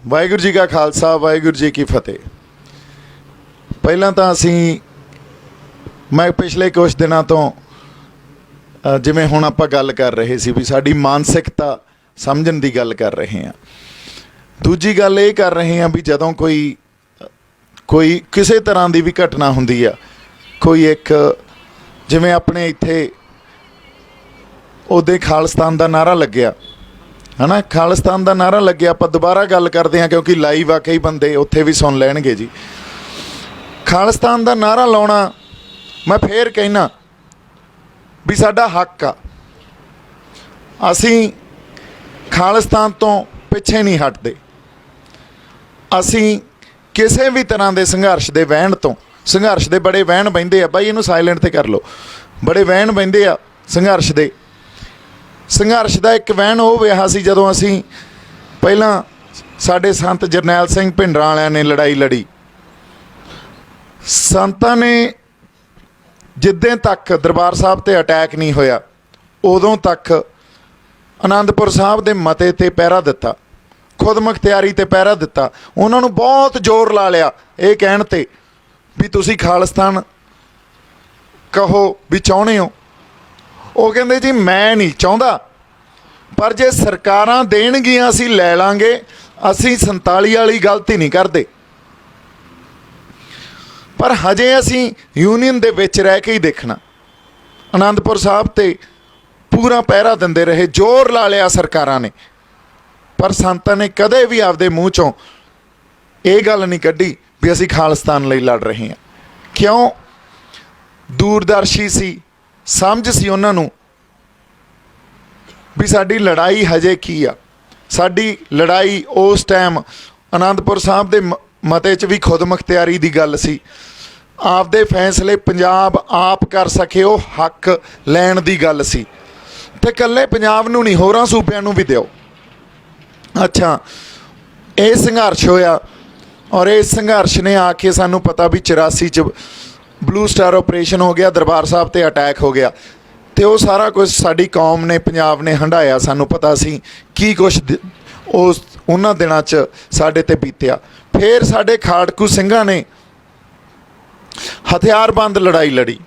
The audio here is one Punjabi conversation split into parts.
वाहिगुरू जी का खालसा वाहिगुरू जी की फतेह। ਪਹਿਲਾਂ ਤਾਂ ਅਸੀਂ मैं पिछले कुछ दिनों तो जिवें हुण आपां गल कर रहे सी भी साडी मानसिकता समझण दी गल कर रहे हैं। दूजी गल ये कर रहे हैं भी जदों कोई किसी तरह की भी घटना हुंदी आ, कोई एक जिवें अपने इत्थे उहदे खालिस्तान का नारा लग्या है ना, खालिस्तान का नारा लग्या। आपां दोबारा गल करते हैं क्योंकि लाइव आ, कई बंदे उत्थे भी सुन लैणगे जी। खालिस्तान का नारा लाउणा मैं फिर कहना भी साडा हक आ, असीं खालिस्तान तो पिछे नहीं हटते। असीं किसी भी तरह के संघर्ष के वहण तो, संघर्ष के बड़े वहण बहिंदे आ बाई, इनू साइलेंट ते कर लो, बड़े वहण बहिंदे आ संघर्ष के। संघर्ष का एक वहण वो विहा सी जदों असीं पहलां साडे संत जरनैल सिंह भिंडरां वालियां ने लड़ाई लड़ी। संतां ने जिद्दें तक दरबार साहब ते अटैक नहीं होया उदों तक आनंदपुर साहब दे मते ते पहरा दिता, खुद मुख्तियारी ते पहरा दिता। उन्होंने बहुत जोर ला लिया ये कहण ते भी तुसीं खालिस्तान कहो भी चाहुंदे हो। वो कहंदे जी मैं नहीं चाहुंदा, पर जे सरकारां देणगीआं असीं लै लांगे, असीं 47 वाली गलती नहीं करदे। पर हजे असीं यूनीयन दे विच रह के ही देखना। आनंदपुर साहब ते पूरा पहरा दिंदे रहे, जोर ला लिया सरकारां ने, पर संतां ने कदे भी आपदे मूँह चों ये गल नहीं कढ़ी भी असीं खालिस्तान लई लड़ रहे हैं। क्यों? दूरदर्शी सी, समझ सी उन्हां नूं भी साडी लड़ाई हजे की आ। साडी लड़ाई उस टाइम आनंदपुर साहब दे मते च भी खुद मुख्तियारी की गल सी, आपदे फैसले पंजाब आप कर सके वो हक लैण की गल सी। ते कल्ले पंजाब नूं नहीं, होरां सूबिआं नूं भी दिओ। अच्छा, ये संघर्ष होया और इस संघर्ष ने आके सानूं पता भी 84 च ब्लू स्टार ऑपरेशन हो गया, दरबार साहब ते अटैक हो गया, तो वो सारा कुछ साडी कौम ने, पंजाब ने हंडाया। सानूं पता सी की कुछ उस उन्हां दिनां च साडे ते बीतिया। फिर साडे खाड़कू ਸਿੰਘਾਂ ने हथियारबंद लड़ाई लड़ी।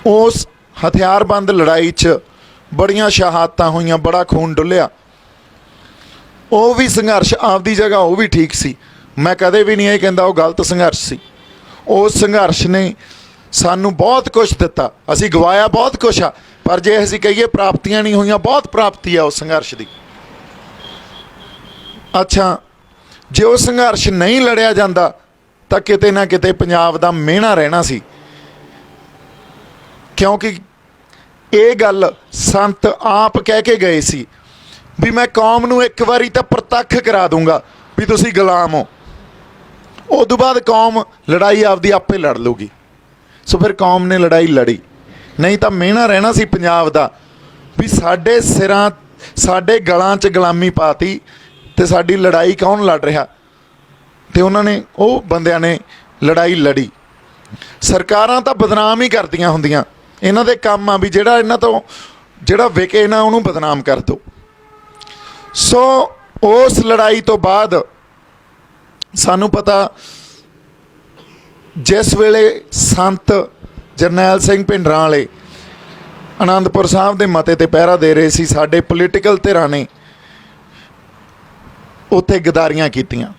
उस हथियारबंद लड़ाई च बड़ियां शहादतां होईयां, बड़ा खून डुलिया। वो भी संघर्ष आपदी जगह वो भी ठीक सी, मैं कदे भी नहीं ये कहंदा वो गलत संघर्ष सी। उस संघर्ष ने सानू बहुत कुछ दिता, असी गवाया बहुत कुछ आ, पर जे असी कहिए प्राप्तियां नहीं हुई, बहुत प्राप्ति आ उस संघर्ष की। अच्छा, जे वो संघर्ष नहीं लड़िया जाता तो किते ना किते पंजाब दा मिहना रहना सी, क्योंकि ये गल संत आप कह के गए सी भी मैं कौम नूं एक बारी तो प्रतख करा दूंगा भी तुसीं गुलाम हो। उदों बाद कौम लड़ाई आपदी आपे लड़ लूगी। सो फिर कौम ने लड़ाई लड़ी, नहीं तो मिहना रहना सी पंजाब दा भी साडे सिरां साडे गलां च गुलामी पाती ते साडी लड़ाई कौन लड़ रहा। तो उन्होंने वो बंदियां ने लड़ाई लड़ी। सरकारां तां बदनाम ही करदियां हुंदियां, इन्हां दे काम आ भी जिहड़ा इन्हां तो जिहड़ा विके ना उहनूं बदनाम कर दो। सो उस लड़ाई तो बाद सानू पता जिस वेले संत जरनैल सिंह भिंडरां वाले आनंदपुर साहब दे मते ते पहरा दे रहे सी, साडे पोलीटिकल धिरां ने उत्थे गदारियां कीतियां।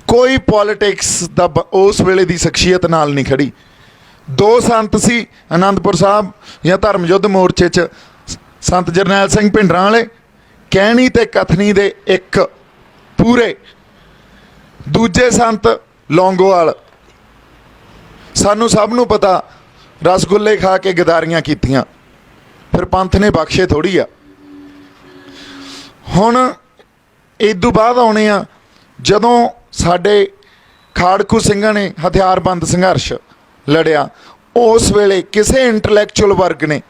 कोई पॉलिटिक्स दा उस वेले दी शख्सियत नाल नहीं खड़ी। दो संत सी आनंदपुर साहब या धर्म युद्ध मोर्चे च, संत जरनैल सिंह भिंडरां वाले कहनी ते कथनी दे एक पूरे, दूजे संत लौंगोवाल, सानू सब नूं पता रसगुल्ले खा के गदारियां कीतियां, फिर पंथ ने बख्शे थोड़ी आ। हुण इदों बाद आउणे आ जदों साडे खाड़कू ਸਿੰਘਾਂ ने हथियारबंद संघर्ष लड़िया। उस वेले किसी इंटलैक्चुअल वर्ग ने,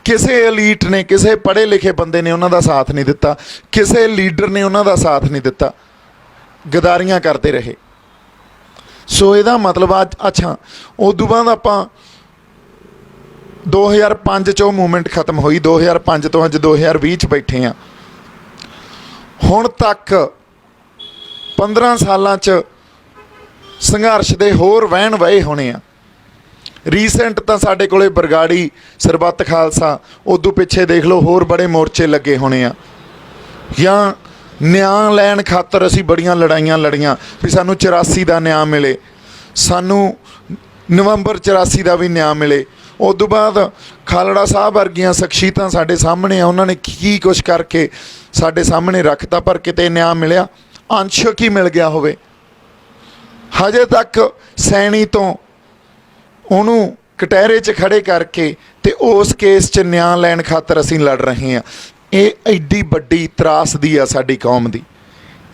किसी एलीट ने, किसी पढ़े लिखे बंदे ने उन्हों का साथ नहीं दिता, किसी लीडर ने उन्हों का साथ नहीं दिता, गदारियां करते रहे। सो ਇਹਦਾ मतलब अच्छा उदों बाद ਆਪਾਂ 2005 'ਚ मूवमेंट खत्म हुई, 2005 तो अज 2020 'ਚ बैठे हाँ। ਹੁਣ ਤੱਕ 15 ਸਾਲਾਂ 'ਚ ਸੰਘਰਸ਼ ਦੇ ਹੋਰ ਵਹਿਣ ਵਹੇ ਹੋਣੇ ਆ। ਰੀਸੈਂਟ ਤਾਂ ਸਾਡੇ ਕੋਲੇ ਬਰਗਾੜੀ, ਸਰਬੱਤ ਖਾਲਸਾ, ਉਦੋਂ ਪਿੱਛੇ ਦੇਖ ਲਓ ਹੋਰ ਬੜੇ ਮੋਰਚੇ ਲੱਗੇ ਹੋਣੇ ਆ। ਜਾਂ ਨਿਆਂ ਲੈਣ ਖਾਤਰ ਅਸੀਂ ਬੜੀਆਂ ਲੜਾਈਆਂ ਲੜੀਆਂ ਵੀ ਸਾਨੂੰ 84 ਦਾ ਨਿਆਂ ਮਿਲੇ, ਸਾਨੂੰ ਨਵੰਬਰ 84 ਦਾ ਵੀ ਨਿਆਂ ਮਿਲੇ। ਉਸ ਤੋਂ ਬਾਅਦ ਖਾਲੜਾ ਸਾਹਿਬ ਵਰਗੀਆਂ ਸ਼ਖਸੀਅਤਾਂ ਸਾਡੇ ਸਾਹਮਣੇ ਆ, ਉਹਨਾਂ ਨੇ ਕੀ ਕੁਛ ਕਰਕੇ ਸਾਡੇ ਸਾਹਮਣੇ ਰੱਖਤਾ, ਪਰ ਕਿਤੇ ਨਿਆਂ ਮਿਲਿਆ? ਅੰਸ਼ਕ ਹੀ ਮਿਲ ਗਿਆ ਹੋਵੇ। ਹਜੇ ਤੱਕ ਸੈਣੀ ਤੋਂ ਉਹਨੂੰ ਕਟਹਿਰੇ 'ਚ ਖੜੇ ਕਰਕੇ ਤੇ ਉਸ ਕੇਸ 'ਚ ਨਿਆਂ ਲੈਣ ਖਾਤਰ ਅਸੀਂ ਲੜ ਰਹੇ ਹਾਂ। ਇਹ ਐਡੀ ਵੱਡੀ ਤਰਾਸਦੀ ਆ ਸਾਡੀ ਕੌਮ ਦੀ।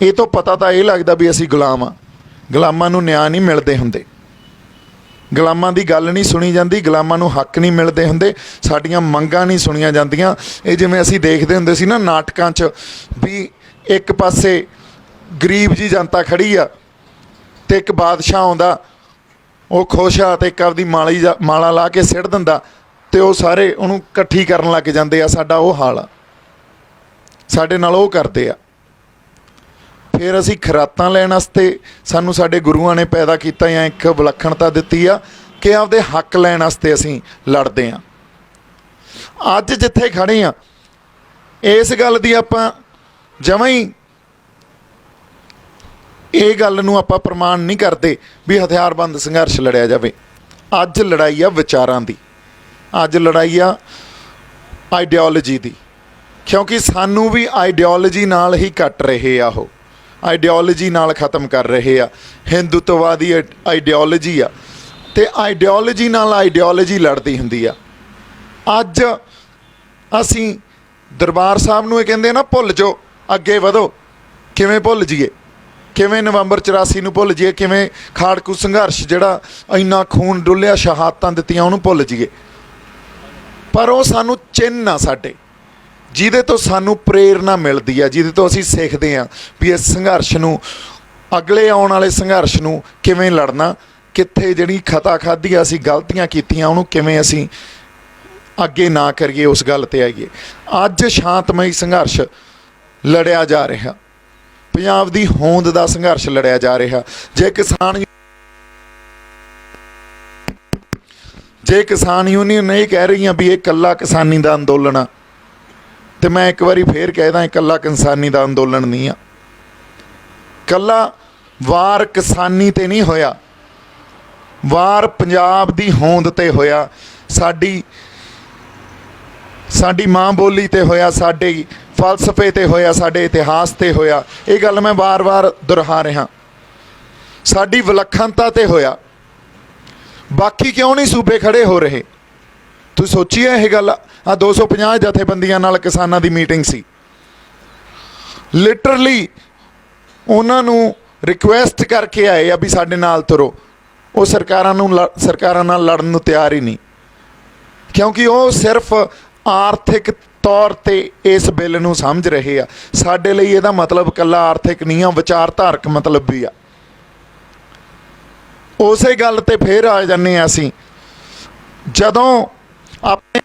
ਇਹ ਤੋਂ ਪਤਾ ਤਾਂ ਇਹ ਲੱਗਦਾ ਵੀ ਅਸੀਂ ਗੁਲਾਮ ਆ। ਗੁਲਾਮਾਂ ਨੂੰ ਨਿਆਂ ਨਹੀਂ ਮਿਲਦੇ ਹੁੰਦੇ, ਗੁਲਾਮਾਂ ਦੀ ਗੱਲ ਨਹੀਂ ਸੁਣੀ ਜਾਂਦੀ, ਗੁਲਾਮਾਂ ਨੂੰ ਹੱਕ ਨਹੀਂ ਮਿਲਦੇ ਹੁੰਦੇ, ਸਾਡੀਆਂ ਮੰਗਾਂ ਨਹੀਂ ਸੁਣੀਆਂ ਜਾਂਦੀਆਂ। ਇਹ ਜਿਵੇਂ ਅਸੀਂ ਦੇਖਦੇ ਹੁੰਦੇ ਸੀ ਨਾ ਨਾਟਕਾਂ 'ਚ, ਵੀ ਇੱਕ ਪਾਸੇ ਗਰੀਬ ਜੀ ਜਨਤਾ ਖੜੀ ਆ ਤੇ ਇੱਕ ਬਾਦਸ਼ਾਹ ਆਉਂਦਾ, ਉਹ ਖੁਸ਼ ਆ ਤੇ ਇੱਕ ਆਪਦੀ ਮਾਲਾ ਲਾ ਕੇ ਸਿੱਟ ਦਿੰਦਾ ਤੇ ਉਹ ਸਾਰੇ ਉਹਨੂੰ ਇਕੱਠੀ ਕਰਨ ਲੱਗ ਜਾਂਦੇ ਆ। ਸਾਡਾ ਉਹ ਹਾਲ ਆ, ਸਾਡੇ ਨਾਲ ਉਹ ਕਰਦੇ ਆ। ਫਿਰ ਅਸੀਂ ਖੁਰਾਕਾਂ ਲੈਣ ਵਾਸਤੇ ਸਾਨੂੰ ਸਾਡੇ ਗੁਰੂਆਂ ਨੇ ਪੈਦਾ ਕੀਤਾ ਜਾਂ ਇੱਕ ਵਿਲੱਖਣਤਾ ਦਿੱਤੀ ਆ ਕਿ ਆਪਦੇ ਹੱਕ ਲੈਣ ਵਾਸਤੇ ਅਸੀਂ ਲੜਦੇ ਹਾਂ। ਅੱਜ ਜਿੱਥੇ ਖੜੇ ਆ ਇਸ ਗੱਲ ਦੀ ਆਪਾਂ ਜਮਾਂ ਹੀ ਇਹ ਗੱਲ ਨੂੰ ਆਪਾਂ ਪ੍ਰਮਾਣ ਨਹੀਂ ਕਰਦੇ ਵੀ ਹਥਿਆਰਬੰਦ ਸੰਘਰਸ਼ ਲੜਿਆ ਜਾਵੇ। ਅੱਜ ਲੜਾਈ ਆ ਵਿਚਾਰਾਂ ਦੀ, ਅੱਜ ਲੜਾਈ ਆ ਆਈਡੀਓਲੋਜੀ ਦੀ, ਕਿਉਂਕਿ ਸਾਨੂੰ ਵੀ ਆਈਡੀਓਲੋਜੀ ਨਾਲ ਹੀ ਕੱਟ ਰਹੇ ਆ, ਉਹ ਆਈਡੀਓਲੋਜੀ ਨਾਲ ਖ਼ਤਮ ਕਰ ਰਹੇ ਆ। ਹਿੰਦੂਤਵਾਦੀ ਆਈਡੀਓਲੋਜੀ ਆ ਅਤੇ ਆਈਡੀਓਲੋਜੀ ਨਾਲ ਆਈਡੀਓਲੋਜੀ ਲੜਦੀ ਹੁੰਦੀ ਆ। ਅੱਜ ਅਸੀਂ ਦਰਬਾਰ ਸਾਹਿਬ ਨੂੰ ਇਹ ਕਹਿੰਦੇ ਨਾ ਭੁੱਲ ਜਾਓ, ਅੱਗੇ ਵਧੋ। ਕਿਵੇਂ ਭੁੱਲ ਜਾਈਏ? ਕਿਵੇਂ ਨਵੰਬਰ 84 ਨੂੰ ਭੁੱਲ ਜਾਈਏ? ਕਿਵੇਂ ਖਾੜਕੂ ਸੰਘਰਸ਼ ਜਿਹੜਾ ਇੰਨਾ ਖੂਨ ਡੁੱਲਿਆ, ਸ਼ਹਾਦਤਾਂ ਦਿੱਤੀਆਂ, ਉਹਨੂੰ ਭੁੱਲ ਜਾਈਏ? ਪਰ ਉਹ ਸਾਨੂੰ ਚਿੰਨ੍ਹ ਆ ਸਾਡੇ, ਜਿਹਦੇ ਤੋਂ ਸਾਨੂੰ ਪ੍ਰੇਰਨਾ ਮਿਲਦੀ ਆ, ਜਿਹਦੇ ਤੋਂ ਅਸੀਂ ਸਿੱਖਦੇ ਹਾਂ ਵੀ ਇਸ ਸੰਘਰਸ਼ ਨੂੰ, ਅਗਲੇ ਆਉਣ ਵਾਲੇ ਸੰਘਰਸ਼ ਨੂੰ ਕਿਵੇਂ ਲੜਨਾ, ਕਿੱਥੇ ਜਿਹੜੀ ਖਤਾ ਖਾਧੀ ਆ, ਅਸੀਂ ਗਲਤੀਆਂ ਕੀਤੀਆਂ, ਉਹਨੂੰ ਕਿਵੇਂ ਅਸੀਂ ਅੱਗੇ ਨਾ ਕਰੀਏ, ਉਸ ਗੱਲ 'ਤੇ ਆਈਏ। ਅੱਜ ਸ਼ਾਂਤਮਈ ਸੰਘਰਸ਼ ਲੜਿਆ ਜਾ ਰਿਹਾ, ਪੰਜਾਬ ਦੀ ਹੋਂਦ ਦਾ ਸੰਘਰਸ਼ ਲੜਿਆ ਜਾ ਰਿਹਾ। ਜੇ ਕਿਸਾਨ ਯੂਨੀਅਨ ਇਹ ਕਹਿ ਰਹੀਆਂ ਵੀ ਇਹ ਇਕੱਲਾ ਕਿਸਾਨੀ ਦਾ ਅੰਦੋਲਨ ਆ, ਤੇ ਮੈਂ ਇੱਕ ਵਾਰੀ ਫੇਰ ਕਹਿਦਾ, ਇਕੱਲਾ ਕਿਸਾਨੀ ਦਾ ਅੰਦੋਲਨ ਨਹੀਂ ਆ। ਇਕੱਲਾ ਵਾਰ ਕਿਸਾਨੀ 'ਤੇ ਨਹੀਂ ਹੋਇਆ, ਵਾਰ ਪੰਜਾਬ ਦੀ ਹੋਂਦ 'ਤੇ ਹੋਇਆ, ਸਾਡੀ ਮਾਂ ਬੋਲੀ 'ਤੇ ਹੋਇਆ, ਸਾਡੇ ਫਲਸਫੇ 'ਤੇ ਹੋਇਆ, ਸਾਡੇ ਇਤਿਹਾਸ 'ਤੇ ਹੋਇਆ। ਇਹ ਗੱਲ ਮੈਂ ਵਾਰ-ਵਾਰ ਦੁਹਰਾ ਰਿਹਾ। ਸਾਡੀ ਵਿਲੱਖਣਤਾ 'ਤੇ ਹੋਇਆ। ਬਾਕੀ ਕਿਉਂ ਨਹੀਂ ਸੂਬੇ ਖੜੇ ਹੋ ਰਹੇ? ਤੁਸੀਂ ਸੋਚੀਏ ਇਹ ਗੱਲ। ਆ 250 ਜਥੇਬੰਦੀਆਂ ਨਾਲ ਕਿਸਾਨਾਂ ਦੀ ਮੀਟਿੰਗ ਸੀ। ਲਿਟਰਲੀ ਉਹਨਾਂ ਨੂੰ ਰਿਕੁਐਸਟ ਕਰਕੇ ਆਏ ਆ ਵੀ ਸਾਡੇ ਨਾਲ ਤੁਰੋ। ਉਹ ਸਰਕਾਰਾਂ ਨਾਲ ਲੜਨ ਨੂੰ ਤਿਆਰ ਹੀ ਨਹੀਂ, ਕਿਉਂਕਿ ਉਹ ਸਿਰਫ ਆਰਥਿਕ ਤੌਰ 'ਤੇ ਇਸ ਬਿੱਲ ਨੂੰ ਸਮਝ ਰਹੇ ਆ। ਸਾਡੇ ਲਈ ਇਹਦਾ ਮਤਲਬ ਇਕੱਲਾ ਆਰਥਿਕ ਨਹੀਂ ਆ, ਵਿਚਾਰਧਾਰਕ ਮਤਲਬ ਵੀ ਆ। ਉਸੇ ਗੱਲ 'ਤੇ ਫੇਰ ਆ ਜਾਂਦੇ ਹਾਂ ਅਸੀਂ। ਜਦੋਂ ਆਪਣੇ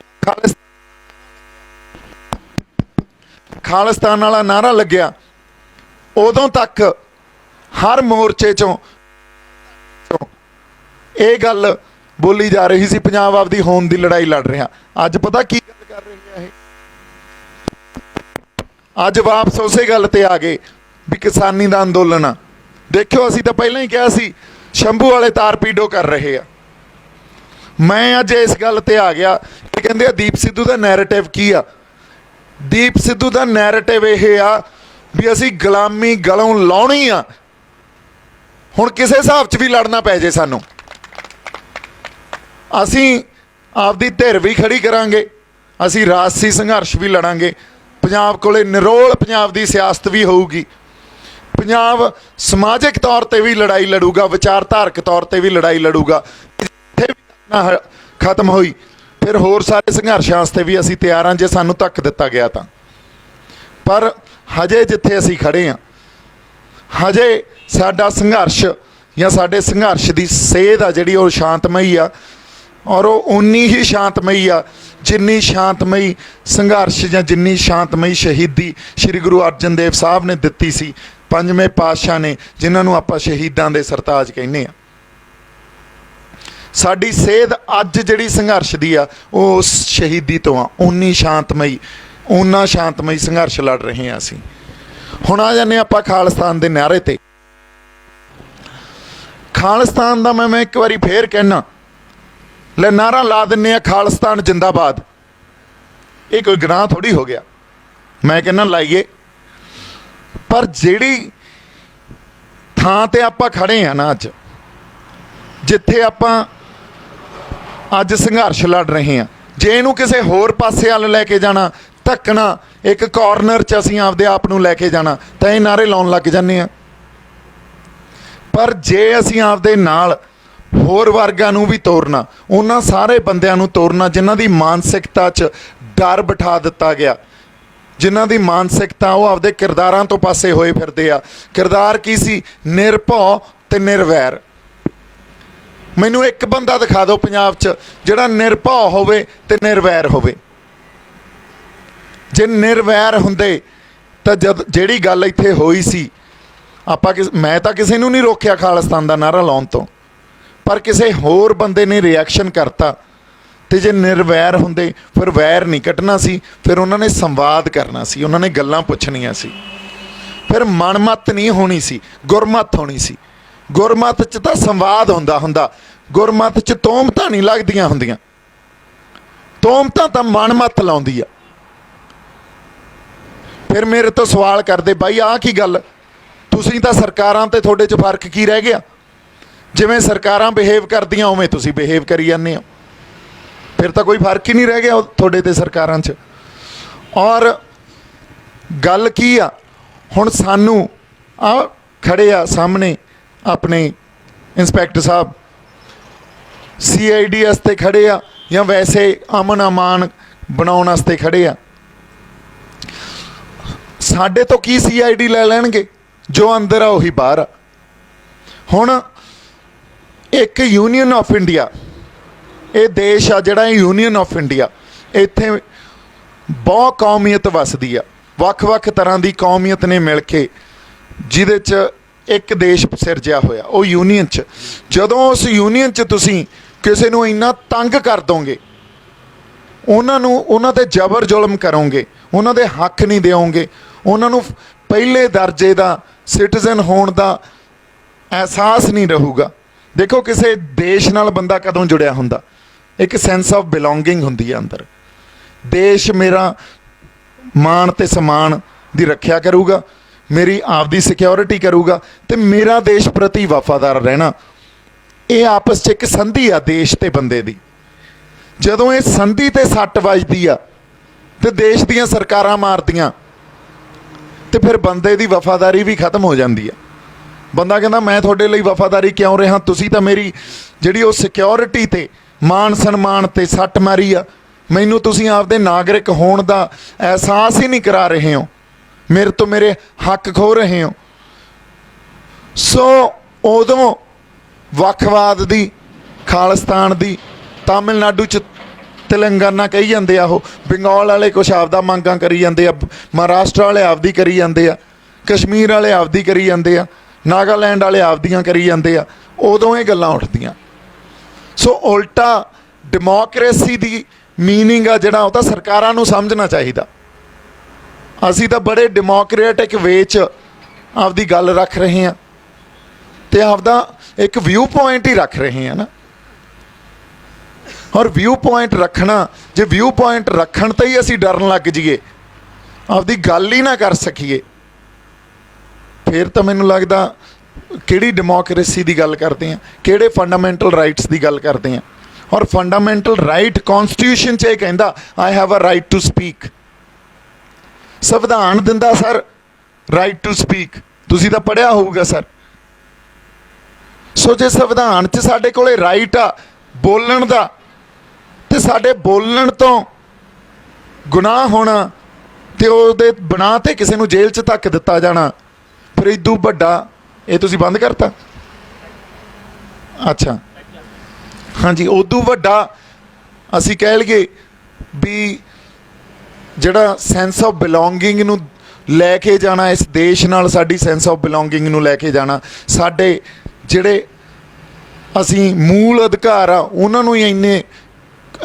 ਖਾਲਿਸਤਾਨ ਵਾਲਾ ਨਾਅਰਾ ਲੱਗਿਆ, ਉਦੋਂ ਤੱਕ ਹਰ ਮੋਰਚੇ 'ਚੋਂ ਇਹ ਗੱਲ ਬੋਲੀ ਜਾ ਰਹੀ ਸੀ, ਪੰਜਾਬ ਆਪਦੀ ਹੋਂਦ ਦੀ ਲੜਾਈ ਲੜ ਰਿਹਾ। ਅੱਜ ਪਤਾ ਕੀ ਗੱਲ ਕਰ ਰਹੇ ਆ ਇਹ? ਅੱਜ ਵਾਪਸ ਉਸੇ ਗੱਲ 'ਤੇ ਆ ਗਏ ਵੀ ਕਿਸਾਨੀ ਦਾ ਅੰਦੋਲਨ ਆ। ਦੇਖਿਓ, ਅਸੀਂ ਤਾਂ ਪਹਿਲਾਂ ਹੀ ਕਿਹਾ ਸੀ ਸ਼ੰਭੂ ਵਾਲੇ ਤਾਰਪੀਡੋ ਕਰ ਰਹੇ ਆ। ਮੈਂ ਅੱਜ ਇਸ ਗੱਲ 'ਤੇ ਆ ਗਿਆ ਕਿ ਕਹਿੰਦੇ ਆ ਦੀਪ ਸਿੱਧੂ ਦਾ ਨੈਰੇਟਿਵ ਕੀ ਆ? ਦੀਪ ਸਿੱਧੂ ਦਾ ਨੈਰੇਟਿਵ ਇਹ ਆ ਵੀ ਅਸੀਂ ਗੁਲਾਮੀ ਗਲੋਂ ਲਾਉਣੀ ਆ। ਹੁਣ ਕਿਸੇ ਹਿਸਾਬ 'ਚ ਵੀ ਲੜਨਾ ਪੈ ਜੇ ਸਾਨੂੰ, ਅਸੀਂ ਆਪਦੀ ਧਿਰ ਵੀ ਖੜੀ ਕਰਾਂਗੇ, ਅਸੀਂ ਰਾਜਸੀ ਸੰਘਰਸ਼ ਵੀ ਲੜਾਂਗੇ। ਪੰਜਾਬ ਕੋਲੇ ਨਿਰੋਲ ਪੰਜਾਬ ਦੀ ਸਿਆਸਤ ਵੀ ਹੋਊਗੀ। ਪੰਜਾਬ ਸਮਾਜਿਕ ਤੌਰ 'ਤੇ ਵੀ ਲੜਾਈ ਲੜੂਗਾ, ਵਿਚਾਰਧਾਰਕ ਤੌਰ 'ਤੇ ਵੀ ਲੜਾਈ ਲੜੂਗਾ। ਜਿੱਥੇ ਵੀ ਨਾ ਖਤਮ ਹੋਈ, ਫਿਰ ਹੋਰ ਸਾਰੇ ਸੰਘਰਸ਼ਾਂ ਵਾਸਤੇ ਵੀ ਅਸੀਂ ਤਿਆਰ ਹਾਂ, ਜੇ ਸਾਨੂੰ ਧੱਕ ਦਿੱਤਾ ਗਿਆ ਤਾਂ। ਪਰ ਹਜੇ ਜਿੱਥੇ ਅਸੀਂ ਖੜੇ ਹਾਂ, ਹਜੇ ਸਾਡਾ ਸੰਘਰਸ਼ ਜਾਂ ਸਾਡੇ ਸੰਘਰਸ਼ ਦੀ ਸੇਧ ਆ ਜਿਹੜੀ, ਉਹ ਸ਼ਾਂਤਮਈ ਆ। ਔਰ ਉਹ ਉਨੀ ਹੀ ਸ਼ਾਂਤਮਈ ਆ ਜਿੰਨੀ ਸ਼ਾਂਤਮਈ ਸੰਘਰਸ਼ ਜਾਂ ਜਿੰਨੀ ਸ਼ਾਂਤਮਈ ਸ਼ਹੀਦੀ ਸ਼੍ਰੀ ਗੁਰੂ ਅਰਜਨ ਦੇਵ ਸਾਹਿਬ ਨੇ ਦਿੱਤੀ ਸੀ, ਪੰਜਵੇਂ ਪਾਤਸ਼ਾਹ ਨੇ, ਜਿਨ੍ਹਾਂ ਨੂੰ ਆਪਾਂ ਸ਼ਹੀਦਾਂ ਦੇ ਸਰਤਾਜ ਕਹਿੰਦੇ ਆ। ਸਾਡੀ ਸੇਧ ਅੱਜ ਜਿਹੜੀ ਸੰਘਰਸ਼ ਦੀ ਆ ਉਹ ਉਸ ਸ਼ਹੀਦੀ ਤੋਂ ਆ। ਉਨੀ ਸ਼ਾਂਤਮਈ, ਓਨਾ ਸ਼ਾਂਤਮਈ ਸੰਘਰਸ਼ ਲੜ ਰਹੇ ਹਾਂ ਅਸੀਂ। ਹੁਣ ਆ ਜਾਂਦੇ ਆਪਾਂ ਖਾਲਿਸਤਾਨ ਦੇ ਨਾਅਰੇ ਤੇ। ਖਾਲਿਸਤਾਨ ਦਾ ਮੈਂ ਇੱਕ ਵਾਰੀ ਫੇਰ ਕਹਿਣਾ, ਲੈ ਨਾਅਰਾ ਲਾ ਦਿੰਦੇ ਆ ਖਾਲਿਸਤਾਨ ਜਿੰਦਾਬਾਦ। ਇਹ ਕੋਈ ਗੁਨਾਹ ਥੋੜੀ ਹੋ ਗਿਆ, ਮੈਂ ਕਹਿੰਦਾ ਲਾਈਏ। ਪਰ ਜਿਹੜੀ ਥਾਂ ਤੇ ਆਪਾਂ ਖੜੇ ਆ ਨਾ ਅੱਜ, ਜਿੱਥੇ ਆਪਾਂ ਅੱਜ ਸੰਘਰਸ਼ ਲੜ ਰਹੇ ਹਾਂ, ਜੇ ਇਹਨੂੰ ਕਿਸੇ ਹੋਰ ਪਾਸੇ ਵੱਲ ਲੈ ਕੇ ਜਾਣਾ, ਧੱਕਣਾ, ਇੱਕ ਕਾਰਨਰ 'ਚ ਅਸੀਂ ਆਪਦੇ ਆਪ ਨੂੰ ਲੈ ਕੇ ਜਾਣਾ, ਤਾਂ ਇਹ ਨਾਅਰੇ ਲਾਉਣ ਲੱਗ ਜਾਂਦੇ ਆ। ਪਰ ਜੇ ਅਸੀਂ ਆਪਦੇ ਨਾਲ ਹੋਰ ਵਰਗਾਂ ਨੂੰ ਵੀ ਤੋਰਨਾ, ਉਹਨਾਂ ਸਾਰੇ ਬੰਦਿਆਂ ਨੂੰ ਤੋਰਨਾ ਜਿਨ੍ਹਾਂ ਦੀ ਮਾਨਸਿਕਤਾ 'ਚ ਡਰ ਬਿਠਾ ਦਿੱਤਾ ਗਿਆ, ਜਿਨ੍ਹਾਂ ਦੀ ਮਾਨਸਿਕਤਾ ਉਹ ਆਪਦੇ ਕਿਰਦਾਰਾਂ ਤੋਂ ਪਾਸੇ ਹੋਏ ਫਿਰਦੇ ਆ। ਕਿਰਦਾਰ ਕੀ ਸੀ? ਨਿਰਭਉ ਤੇ ਨਿਰਵੈਰ। ਮੈਨੂੰ ਇੱਕ ਬੰਦਾ ਦਿਖਾ ਦਿਓ ਪੰਜਾਬ 'ਚ ਜਿਹੜਾ ਨਿਰਭਉ ਹੋਵੇ ਤੇ ਨਿਰਵੈਰ ਹੋਵੇ। ਜੇ ਨਿਰਵੈਰ ਹੁੰਦੇ ਤਾਂ ਜਿਹੜੀ ਗੱਲ ਇੱਥੇ ਹੋਈ ਸੀ, ਮੈਂ ਤਾਂ ਕਿਸੇ ਨੂੰ ਨਹੀਂ ਰੋਕਿਆ ਖਾਲਿਸਤਾਨ ਦਾ ਨਾਅਰਾ ਲਾਉਣ ਤੋਂ, ਪਰ ਕਿਸੇ ਹੋਰ ਬੰਦੇ ਨੇ ਰਿਐਕਸ਼ਨ ਕਰਤਾ। ਤੇ ਜੇ ਨਿਰਵੈਰ ਹੁੰਦੇ ਫਿਰ ਵੈਰ ਨਹੀਂ ਕੱਢਣਾ ਸੀ, ਫਿਰ ਉਹਨਾਂ ਨੇ ਸੰਵਾਦ ਕਰਨਾ ਸੀ, ਉਹਨਾਂ ਨੇ ਗੱਲਾਂ ਪੁੱਛਣੀਆਂ ਸੀ, ਫਿਰ ਮਨਮਤ ਨਹੀਂ ਹੋਣੀ ਸੀ, ਗੁਰਮਤ ਹੋਣੀ ਸੀ। ਗੁਰਮਤ 'ਚ ਤਾਂ ਸੰਵਾਦ ਹੁੰਦਾ, ਗੁਰਮਤ 'ਚ ਤੋਮਤਾਂ ਨਹੀਂ ਲੱਗਦੀਆਂ ਹੁੰਦੀਆਂ। ਤੋਮਤਾਂ ਤਾਂ ਮਨਮਤ ਲਾਉਂਦੀ ਆ। ਫਿਰ ਮੇਰੇ ਤੋਂ ਸਵਾਲ ਕਰਦੇ, ਬਾਈ ਆਹ ਕੀ ਗੱਲ, ਤੁਸੀਂ ਤਾਂ ਸਰਕਾਰਾਂ ਤੇ ਤੁਹਾਡੇ 'ਚ ਫਰਕ ਕੀ ਰਹਿ ਗਿਆ? ਜਿਵੇਂ ਸਰਕਾਰਾਂ ਬਿਹੇਵ ਕਰਦੀਆਂ ਉਵੇਂ ਤੁਸੀਂ ਬਿਹੇਵ ਕਰੀ ਜਾਂਦੇ ਹੋ, ਫਿਰ ਤਾਂ ਕੋਈ ਫਰਕ ਹੀ ਨਹੀਂ ਰਹਿ ਗਿਆ ਤੁਹਾਡੇ ਤੇ ਸਰਕਾਰਾਂ 'ਚ। ਔਰ ਗੱਲ ਕੀ ਆ, ਹੁਣ ਸਾਨੂੰ ਆ ਖੜੇ ਆ ਸਾਹਮਣੇ ਆਪਣੇ ਇੰਸਪੈਕਟਰ ਸਾਹਿਬ, CID ਵਾਸਤੇ ਖੜੇ ਆ ਜਾਂ ਵੈਸੇ ਅਮਨ ਅਮਾਨ ਬਣਾਉਣ ਵਾਸਤੇ ਖੜੇ ਆ। ਸਾਡੇ ਤੋਂ ਕੀ CID ਲੈ ਲੈਣਗੇ? ਜੋ ਅੰਦਰ ਆ ਉਹੀ ਬਾਹਰ ਆ। ਹੁਣ ਇੱਕ ਯੂਨੀਅਨ ਆਫ ਇੰਡੀਆ, ਇਹ ਦੇਸ਼ ਆ ਜਿਹੜਾ ਯੂਨੀਅਨ ਆਫ ਇੰਡੀਆ, ਇੱਥੇ ਬਹੁਤ ਕੌਮੀਅਤ ਵਸਦੀ ਆ, ਵੱਖ-ਵੱਖ ਤਰ੍ਹਾਂ ਦੀ ਕੌਮੀਅਤ ਨੇ ਮਿਲ ਕੇ ਜਿਹਦੇ 'ਚ ਇੱਕ ਦੇਸ਼ ਸਿਰਜਿਆ ਹੋਇਆ, ਉਹ ਯੂਨੀਅਨ 'ਚ। ਜਦੋਂ ਉਸ ਯੂਨੀਅਨ 'ਚ ਤੁਸੀਂ ਕਿਸੇ ਨੂੰ ਇੰਨਾ ਤੰਗ ਕਰ ਦੋਗੇ, ਉਹਨਾਂ 'ਤੇ ਜ਼ਬਰ ਜ਼ੁਲਮ ਕਰੋਗੇ, ਉਹਨਾਂ ਦੇ ਹੱਕ ਨਹੀਂ ਦਿਓਗੇ, ਉਹਨਾਂ ਨੂੰ ਪਹਿਲੇ ਦਰਜੇ ਦਾ ਸਿਟੀਜ਼ਨ ਹੋਣ ਦਾ ਅਹਿਸਾਸ ਨਹੀਂ ਰਹੂਗਾ। ਦੇਖੋ ਕਿਸੇ ਦੇਸ਼ ਨਾਲ ਬੰਦਾ ਕਦੋਂ ਜੁੜਿਆ ਹੁੰਦਾ, ਇੱਕ ਸੈਂਸ ਆਫ ਬਿਲੋਂਗਿੰਗ ਹੁੰਦੀ ਹੈ ਅੰਦਰ। ਦੇਸ਼ ਮੇਰਾ ਮਾਣ ਤੇ ਸਨਮਾਨ ਦੀ ਰੱਖਿਆ ਕਰੂਗਾ, ਮੇਰੀ ਆਪਦੀ ਸਿਕਿਉਰਿਟੀ ਕਰੂਗਾ, ਤੇ ਮੇਰਾ ਦੇਸ਼ ਪ੍ਰਤੀ ਵਫਾਦਾਰ ਰਹਿਣਾ। ਇਹ ਆਪਸ 'ਚ ਇੱਕ ਸੰਧੀ ਆ ਦੇਸ਼ ਤੇ ਬੰਦੇ ਦੀ। ਜਦੋਂ ਇਹ ਸੰਧੀ ਤੇ ਸੱਟ ਵੱਜਦੀ ਆ ਤੇ ਦੇਸ਼ ਦੀਆਂ ਸਰਕਾਰਾਂ ਮਾਰਦੀਆਂ, ਤੇ ਫਿਰ ਬੰਦੇ ਦੀ ਵਫਾਦਾਰੀ ਵੀ ਖਤਮ ਹੋ ਜਾਂਦੀ ਆ। ਬੰਦਾ ਕਹਿੰਦਾ ਮੈਂ ਤੁਹਾਡੇ ਲਈ ਵਫਾਦਾਰੀ ਕਿਉਂ ਰਿਹਾ, ਤੁਸੀਂ ਤਾਂ ਮੇਰੀ ਜਿਹੜੀ ਉਹ ਸਿਕਿਉਰਿਟੀ ਤੇ ਮਾਣ ਸਨਮਾਨ ਤੇ ਸੱਟ ਮਾਰੀ ਆ, ਮੈਨੂੰ ਤੁਸੀਂ ਆਪਦੇ ਨਾਗਰਿਕ ਹੋਣ ਦਾ ਅਹਿਸਾਸ ਹੀ ਨਹੀਂ ਕਰਾ ਰਹੇ ਹੋ, ਮੇਰੇ ਤੋਂ ਮੇਰੇ ਹੱਕ ਖੋ ਰਹੇ ਹੋ। ਸੋ ਉਦੋਂ ਵੱਖਵਾਦ ਦੀ, ਖਾਲਿਸਤਾਨ ਦੀ, ਤਾਮਿਲਨਾਡੂ 'ਚ ਤੇਲੰਗਾਨਾ ਕਹੀ ਜਾਂਦੇ ਆ, ਉਹ ਬੰਗਾਲ ਵਾਲੇ ਕੁਛ ਆਪਦਾ ਮੰਗਾਂ ਕਰੀ ਜਾਂਦੇ ਆ, ਮਹਾਰਾਸ਼ਟਰ ਵਾਲੇ ਆਪਦੀ ਕਰੀ ਜਾਂਦੇ ਆ, ਕਸ਼ਮੀਰ ਵਾਲੇ ਆਪਦੀ ਕਰੀ ਜਾਂਦੇ ਆ, ਨਾਗਾਲੈਂਡ ਵਾਲੇ ਆਪਦੀਆਂ ਕਰੀ ਜਾਂਦੇ ਆ। ਉਦੋਂ ਇਹ ਗੱਲਾਂ ਉੱਠਦੀਆਂ। ਸੋ ਉਲਟਾ ਡੈਮੋਕ੍ਰੇਸੀ ਦੀ ਮੀਨਿੰਗ ਆ ਜਿਹੜਾ, ਉਹ ਤਾਂ ਸਰਕਾਰਾਂ ਨੂੰ ਸਮਝਣਾ ਚਾਹੀਦਾ। ਅਸੀਂ ਤਾਂ ਬੜੇ ਡੈਮੋਕ੍ਰੈਟਿਕ ਵੇ 'ਚ ਆਪਦੀ ਗੱਲ ਰੱਖ ਰਹੇ ਹਾਂ ਤੇ ਆਪਦਾ ਇੱਕ ਵਿਊ ਪੁਆਇੰਟ ਹੀ ਰੱਖ ਰਹੇ ਹਾਂ ਨਾ। ਔਰ ਵਿਊ ਪੁਆਇੰਟ ਰੱਖਣਾ, ਜੇ ਵਿਊ ਪੁਆਇੰਟ ਰੱਖਣ ਤੇ ਹੀ ਅਸੀਂ ਡਰਨ ਲੱਗ ਜਾਈਏ, ਆਪਦੀ ਗੱਲ ਹੀ ਨਾ ਕਰ ਸਕੀਏ, ਫਿਰ ਤਾਂ ਮੈਨੂੰ ਲੱਗਦਾ ਕਿਹੜੀ ਡੈਮੋਕ੍ਰੇਸੀ ਦੀ ਗੱਲ ਕਰਦੇ ਹਾਂ, ਕਿਹੜੇ ਫੰਡਾਮੈਂਟਲ ਰਾਈਟਸ ਦੀ ਗੱਲ ਕਰਦੇ ਹਾਂ। ਔਰ ਫੰਡਾਮੈਂਟਲ ਰਾਈਟ ਕੌਨਸਟੀਟਿਊਸ਼ਨ 'ਚ ਇਹ ਕਹਿੰਦਾ I have a right to speak. ਸੰਵਿਧਾਨ ਦਿੰਦਾ ਸਰ ਰਾਈਟ ਟੂ ਸਪੀਕ, ਤੁਸੀਂ ਤਾਂ ਪੜ੍ਹਿਆ ਹੋਊਗਾ ਸਰ। ਸੋ ਜੇ ਸੰਵਿਧਾਨ 'ਚ ਸਾਡੇ ਕੋਲੇ ਰਾਈਟ ਆ ਬੋਲਣ ਦਾ, ਤੇ ਸਾਡੇ ਬੋਲਣ ਤੋਂ ਗੁਨਾਹ ਹੋਣਾ ਤੇ ਉਹਦੇ ਬਣਾ ਤੇ ਕਿਸੇ ਨੂੰ ਜੇਲ੍ਹ 'ਚ ਧੱਕ ਦਿੱਤਾ ਜਾਣਾ, ਫਿਰ ਇਦੋਂ ਵੱਡਾ ਇਹ ਤੁਸੀਂ ਬੰਦ ਕਰਤਾ। ਅੱਛਾ ਹਾਂਜੀ ਉਦੋਂ ਵੱਡਾ ਅਸੀਂ ਕਹਿ ਲਈਏ ਵੀ ਜਿਹੜਾ ਸੈਂਸ ਆਫ ਬਿਲੋਂਗਿੰਗ ਨੂੰ ਲੈ ਕੇ ਜਾਣਾ, ਇਸ ਦੇਸ਼ ਨਾਲ ਸਾਡੀ ਸੈਂਸ ਆਫ ਬਿਲੋਂਗਿੰਗ ਨੂੰ ਲੈ ਕੇ ਜਾਣਾ, ਸਾਡੇ ਜਿਹੜੇ ਅਸੀਂ ਮੂਲ ਅਧਿਕਾਰ ਆ ਉਹਨਾਂ ਨੂੰ ਹੀ ਇੰਨੇ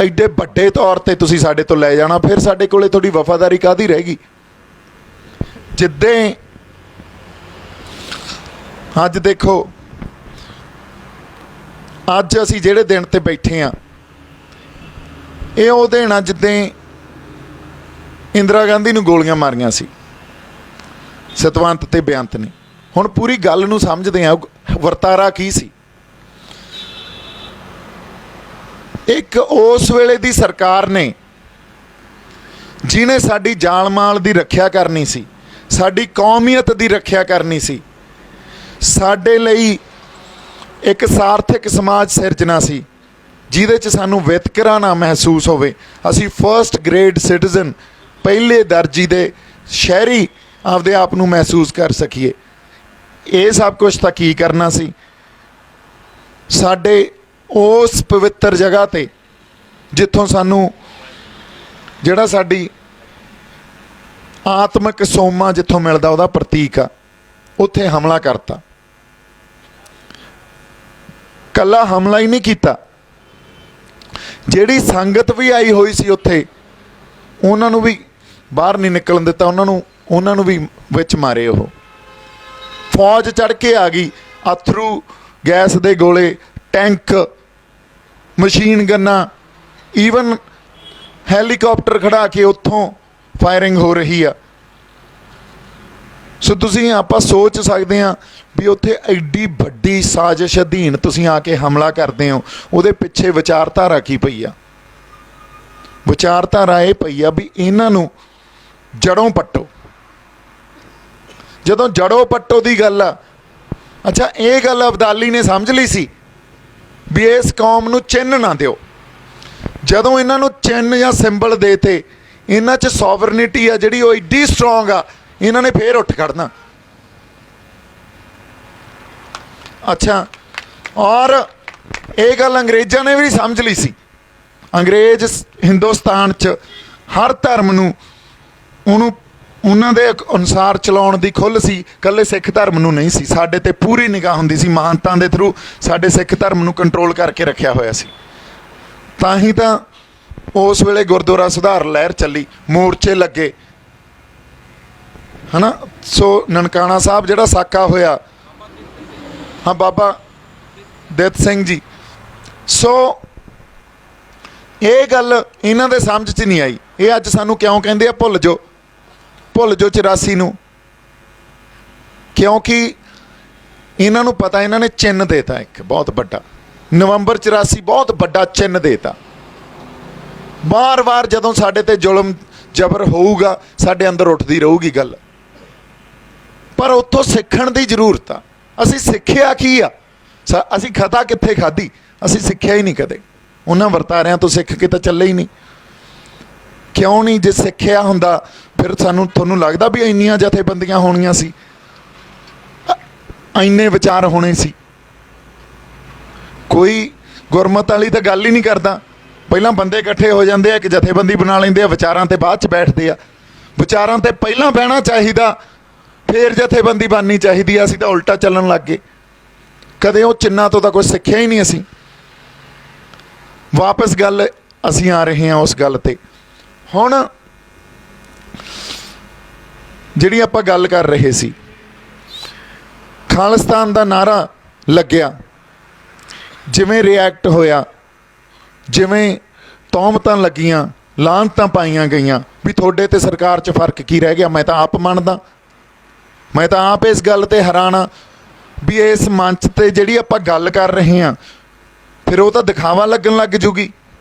ਐਡੇ ਵੱਡੇ ਤੌਰ ਤੇ ਤੁਸੀਂ ਸਾਡੇ ਤੋਂ ਲੈ ਜਾਣਾ, ਫਿਰ ਸਾਡੇ ਕੋਲੇ ਤੁਹਾਡੀ ਵਫਾਦਾਰੀ ਕਾਹਦੀ ਰਹਿ ਗਈ। ਜਿੱਦਾਂ ਅੱਜ ਦੇਖੋ, ਅੱਜ ਅਸੀਂ ਜਿਹੜੇ ਦਿਨ ਤੇ ਬੈਠੇ ਆ, ਇਹ ਉਹ ਦਿਨ ਆ ਜਿੱਦਾਂ ਇੰਦਰਾ ਗਾਂਧੀ ਨੂੰ ਗੋਲੀਆਂ ਮਾਰੀਆਂ ਸੀ ਸਤਵੰਤ ਤੇ ਬੇਅੰਤ ਨੇ। ਹੁਣ ਪੂਰੀ ਗੱਲ ਨੂੰ ਸਮਝਦੇ ਆ, ਵਰਤਾਰਾ ਕੀ ਸੀ। ਇੱਕ ਉਸ ਵੇਲੇ ਦੀ ਸਰਕਾਰ ਨੇ ਜਿਹਨੇ ਸਾਡੀ ਜਾਨ ਮਾਲ ਦੀ ਰੱਖਿਆ ਕਰਨੀ ਸੀ, ਸਾਡੀ ਕੌਮੀਅਤ ਦੀ ਰੱਖਿਆ ਕਰਨੀ ਸੀ, ਸਾਡੇ ਲਈ ਇੱਕ ਸਾਰਥਕ ਸਮਾਜ ਸਿਰਜਣਾ ਸੀ ਜਿਹਦੇ 'ਚ ਸਾਨੂੰ ਵਿਤਕਰਾ ਨਾ ਮਹਿਸੂਸ ਹੋਵੇ, ਅਸੀਂ ਫਸਟ ਗ੍ਰੇਡ ਸਿਟੀਜ਼ਨ, ਪਹਿਲੇ ਦਰਜੇ ਦੇ ਸ਼ਹਿਰੀ ਆਪਦੇ ਆਪ ਨੂੰ ਮਹਿਸੂਸ ਕਰ ਸਕੀਏ। ਇਹ ਸਭ ਕੁਝ ਤਾਂ ਕੀ ਕਰਨਾ ਸੀ। ਸਾਡੇ ਉਸ ਪਵਿੱਤਰ ਜਗ੍ਹਾ ਤੇ ਜਿੱਥੋਂ ਸਾਨੂੰ ਜਿਹੜਾ ਸਾਡੀ ਆਤਮਿਕ ਸੋਮਾ ਜਿੱਥੋਂ ਮਿਲਦਾ ਉਹਦਾ ਪ੍ਰਤੀਕ ਆ, ਉੱਥੇ ਹਮਲਾ ਕਰਤਾ। ਕੱਲਾ ਹਮਲਾ ਹੀ ਨਹੀਂ ਕੀਤਾ, ਜਿਹੜੀ ਸੰਗਤ ਵੀ ਆਈ ਹੋਈ ਸੀ ਉੱਥੇ ਉਹਨਾਂ ਨੂੰ ਵੀ ਬਾਹਰ ਨਹੀਂ ਨਿਕਲਣ ਦਿੱਤਾ, ਉਹਨਾਂ ਨੂੰ ਵੀ ਵਿੱਚ ਮਾਰੇ। ਉਹ ਫੌਜ ਚੜ੍ਹ ਕੇ ਆ ਗਈ, ਅਥਰੂ ਗੈਸ ਦੇ ਗੋਲੇ, ਟੈਂਕ, ਮਸ਼ੀਨ ਗੰਨਾਂ, ਈਵਨ ਹੈਲੀਕਾਪਟਰ ਖੜਾ ਕੇ ਉੱਥੋਂ ਫਾਇਰਿੰਗ ਹੋ ਰਹੀ ਆ। ਸੋ ਤੁਸੀਂ ਆਪਾਂ ਸੋਚ ਸਕਦੇ ਹਾਂ ਵੀ ਉੱਥੇ ਐਡੀ ਵੱਡੀ ਸਾਜ਼ਿਸ਼ ਅਧੀਨ ਤੁਸੀਂ ਆ ਕੇ ਹਮਲਾ ਕਰਦੇ ਹੋ, ਉਹਦੇ ਪਿੱਛੇ ਵਿਚਾਰਧਾਰਾ ਕੀ ਪਈ ਆ। ਵਿਚਾਰਧਾਰਾ ਇਹ ਪਈ ਆ ਵੀ ਇਹਨਾਂ ਨੂੰ ਜੜੋਂ ਪੱਟੋ। ਜਦੋਂ ਜੜੋਂ ਪੱਟੋ ਦੀ ਗੱਲ ਆ, ਅੱਛਾ ਇਹ ਗੱਲ ਅਬਦਾਲੀ ਨੇ ਸਮਝ ਲਈ ਸੀ ਵੀ ਇਸ ਕੌਮ ਨੂੰ ਚਿੰਨ੍ਹ ਨਾ ਦਿਓ। ਜਦੋਂ ਇਹਨਾਂ ਨੂੰ ਚਿੰਨ੍ਹ ਜਾਂ ਸਿੰਬਲ ਦੇ ਤੇ ਇਹਨਾਂ 'ਚ ਸੋਵਰਨਿਟੀ ਆ ਜਿਹੜੀ ਉਹ ਐਡੀ ਸਟਰੋਂਗ ਆ, ਇਹਨਾਂ ਨੇ ਫੇਰ ਉੱਠ ਖੜਨਾ। ਅੱਛਾ, ਔਰ ਇਹ ਗੱਲ ਅੰਗਰੇਜ਼ਾਂ ਨੇ ਵੀ ਸਮਝ ਲਈ ਸੀ। ਅੰਗਰੇਜ਼ ਹਿੰਦੁਸਤਾਨ 'ਚ ਹਰ ਧਰਮ ਨੂੰ ਉਹਨਾਂ ਦੇ ਅਨੁਸਾਰ ਚਲਾਉਣ ਦੀ ਖੁੱਲ੍ਹ ਸੀ, ਇਕੱਲੇ ਸਿੱਖ ਧਰਮ ਨੂੰ ਨਹੀਂ ਸੀ। ਸਾਡੇ ਤੇ ਪੂਰੀ ਨਿਗਾਹ ਹੁੰਦੀ ਸੀ, ਮਹਾਨਤਾ ਦੇ ਥਰੂ ਸਾਡੇ ਸਿੱਖ ਧਰਮ ਨੂੰ ਕੰਟਰੋਲ ਕਰਕੇ ਰੱਖਿਆ ਹੋਇਆ ਸੀ। ਤਾਂ ਹੀ ਤਾਂ ਉਸ ਵੇਲੇ ਗੁਰਦੁਆਰਾ ਸੁਧਾਰ ਲਹਿਰ ਚੱਲੀ, ਮੋਰਚੇ ਲੱਗੇ, ਹੈ ਨਾ। ਸੋ ਨਨਕਾਣਾ ਸਾਹਿਬ ਜਿਹੜਾ ਸਾਕਾ ਹੋਇਆ, ਹਾਂ ਬਾਬਾ ਦਿੱਤ ਸਿੰਘ ਜੀ। ਸੋ ਇਹ ਗੱਲ ਇਹਨਾਂ ਦੇ ਸਮਝ 'ਚ ਨਹੀਂ ਆਈ। ਇਹ ਅੱਜ ਸਾਨੂੰ ਕਿਉਂ ਕਹਿੰਦੇ ਆ ਭੁੱਲ ਜਾਓ 84 ਨੂੰ, ਕਿਉਂਕਿ ਇਹਨਾਂ ਨੂੰ ਪਤਾ ਇਹਨਾਂ ਨੇ ਚਿੰਨ੍ਹ ਦੇਤਾ ਇੱਕ ਬਹੁਤ ਵੱਡਾ। ਨਵੰਬਰ 84 ਬਹੁਤ ਵੱਡਾ ਚਿੰਨ੍ਹ ਦੇਤਾ। ਵਾਰ-ਵਾਰ ਜਦੋਂ ਸਾਡੇ ਤੇ ਜ਼ੁਲਮ ਜ਼ਬਰ ਹੋਊਗਾ, ਸਾਡੇ ਅੰਦਰ ਉੱਠਦੀ ਰਹੂਗੀ ਗੱਲ, ਪਰ ਉੱਥੋਂ ਸਿੱਖਣ ਦੀ ਜ਼ਰੂਰਤ ਆ। ਅਸੀਂ ਸਿੱਖਿਆ ਕੀ ਆ? ਅਸੀਂ ਖਤਾ ਕਿੱਥੇ ਖਾਧੀ? ਅਸੀਂ ਸਿੱਖਿਆ ਹੀ ਨਹੀਂ ਕਦੇ। ਉਹਨਾਂ ਵਰਤਾਰਿਆਂ ਤੋਂ ਸਿੱਖ ਕੇ ਤਾਂ ਚੱਲੇ ਹੀ ਨਹੀਂ। ਕਿਉਂ ਨਹੀਂ? ਜੇ ਸਿੱਖਿਆ ਹੁੰਦਾ ਫਿਰ ਤੁਹਾਨੂੰ ਲੱਗਦਾ ਵੀ ਇੰਨੀਆਂ ਜਥੇਬੰਦੀਆਂ ਹੋਣੀਆਂ ਸੀ, ਇੰਨੇ ਵਿਚਾਰ ਹੋਣੇ ਸੀ? ਕੋਈ ਗੁਰਮਤ ਵਾਲੀ ਤਾਂ ਗੱਲ ਹੀ ਨਹੀਂ ਕਰਦਾ। ਪਹਿਲਾਂ ਬੰਦੇ ਇਕੱਠੇ ਹੋ ਜਾਂਦੇ ਆ, ਇੱਕ ਜਥੇਬੰਦੀ ਬਣਾ ਲੈਂਦੇ ਆ, ਵਿਚਾਰਾਂ ਤੇ ਬਾਅਦ 'ਚ ਬੈਠਦੇ ਆ। ਵਿਚਾਰਾਂ ਤੇ ਪਹਿਲਾਂ ਬਹਿਣਾ ਚਾਹੀਦਾ, ਫਿਰ ਜਥੇਬੰਦੀ ਬਣਨੀ ਚਾਹੀਦੀ ਆ। ਅਸੀਂ ਤਾਂ ਉਲਟਾ ਚੱਲਣ ਲੱਗ ਗਏ। ਕਦੇ ਉਹ ਚਿੰਨ੍ਹਾਂ ਤੋਂ ਤਾਂ ਕੁਛ ਸਿੱਖਿਆ ਹੀ ਨਹੀਂ ਅਸੀਂ। ਵਾਪਸ ਗੱਲ ਅਸੀਂ ਆ ਰਹੇ ਹਾਂ ਉਸ ਗੱਲ ਤੇ। ਹੁਣ ਜਿਹੜੀ ਆਪਾਂ ਗੱਲ ਕਰ ਰਹੇ ਸੀ, ਖਾਲਿਸਤਾਨ ਦਾ ਨਾਅਰਾ ਲੱਗਿਆ, ਜਿਵੇਂ ਰਿਐਕਟ ਹੋਇਆ, ਜਿਵੇਂ ਤੌਹਮਤਾਂ ਲੱਗੀਆਂ, ਲਾਹਨਤਾਂ ਪਾਈਆਂ ਗਈਆਂ ਵੀ ਤੁਹਾਡੇ ਤੇ ਸਰਕਾਰ 'ਚ ਫਰਕ ਕੀ ਰਹਿ ਗਿਆ। ਮੈਂ ਤਾਂ ਆਪ ਮੰਨਦਾ, ਮੈਂ ਤਾਂ ਆਪ ਇਸ ਗੱਲ ਤੇ ਹੈਰਾਨ ਹਾਂ ਵੀ ਇਸ ਮੰਚ ਤੇ ਜਿਹੜੀ ਆਪਾਂ ਗੱਲ ਕਰ ਰਹੇ ਹਾਂ, ਫਿਰ ਉਹ ਤਾਂ ਦਿਖਾਵਾ ਲੱਗਣ ਲੱਗ ਜੂਗੀ।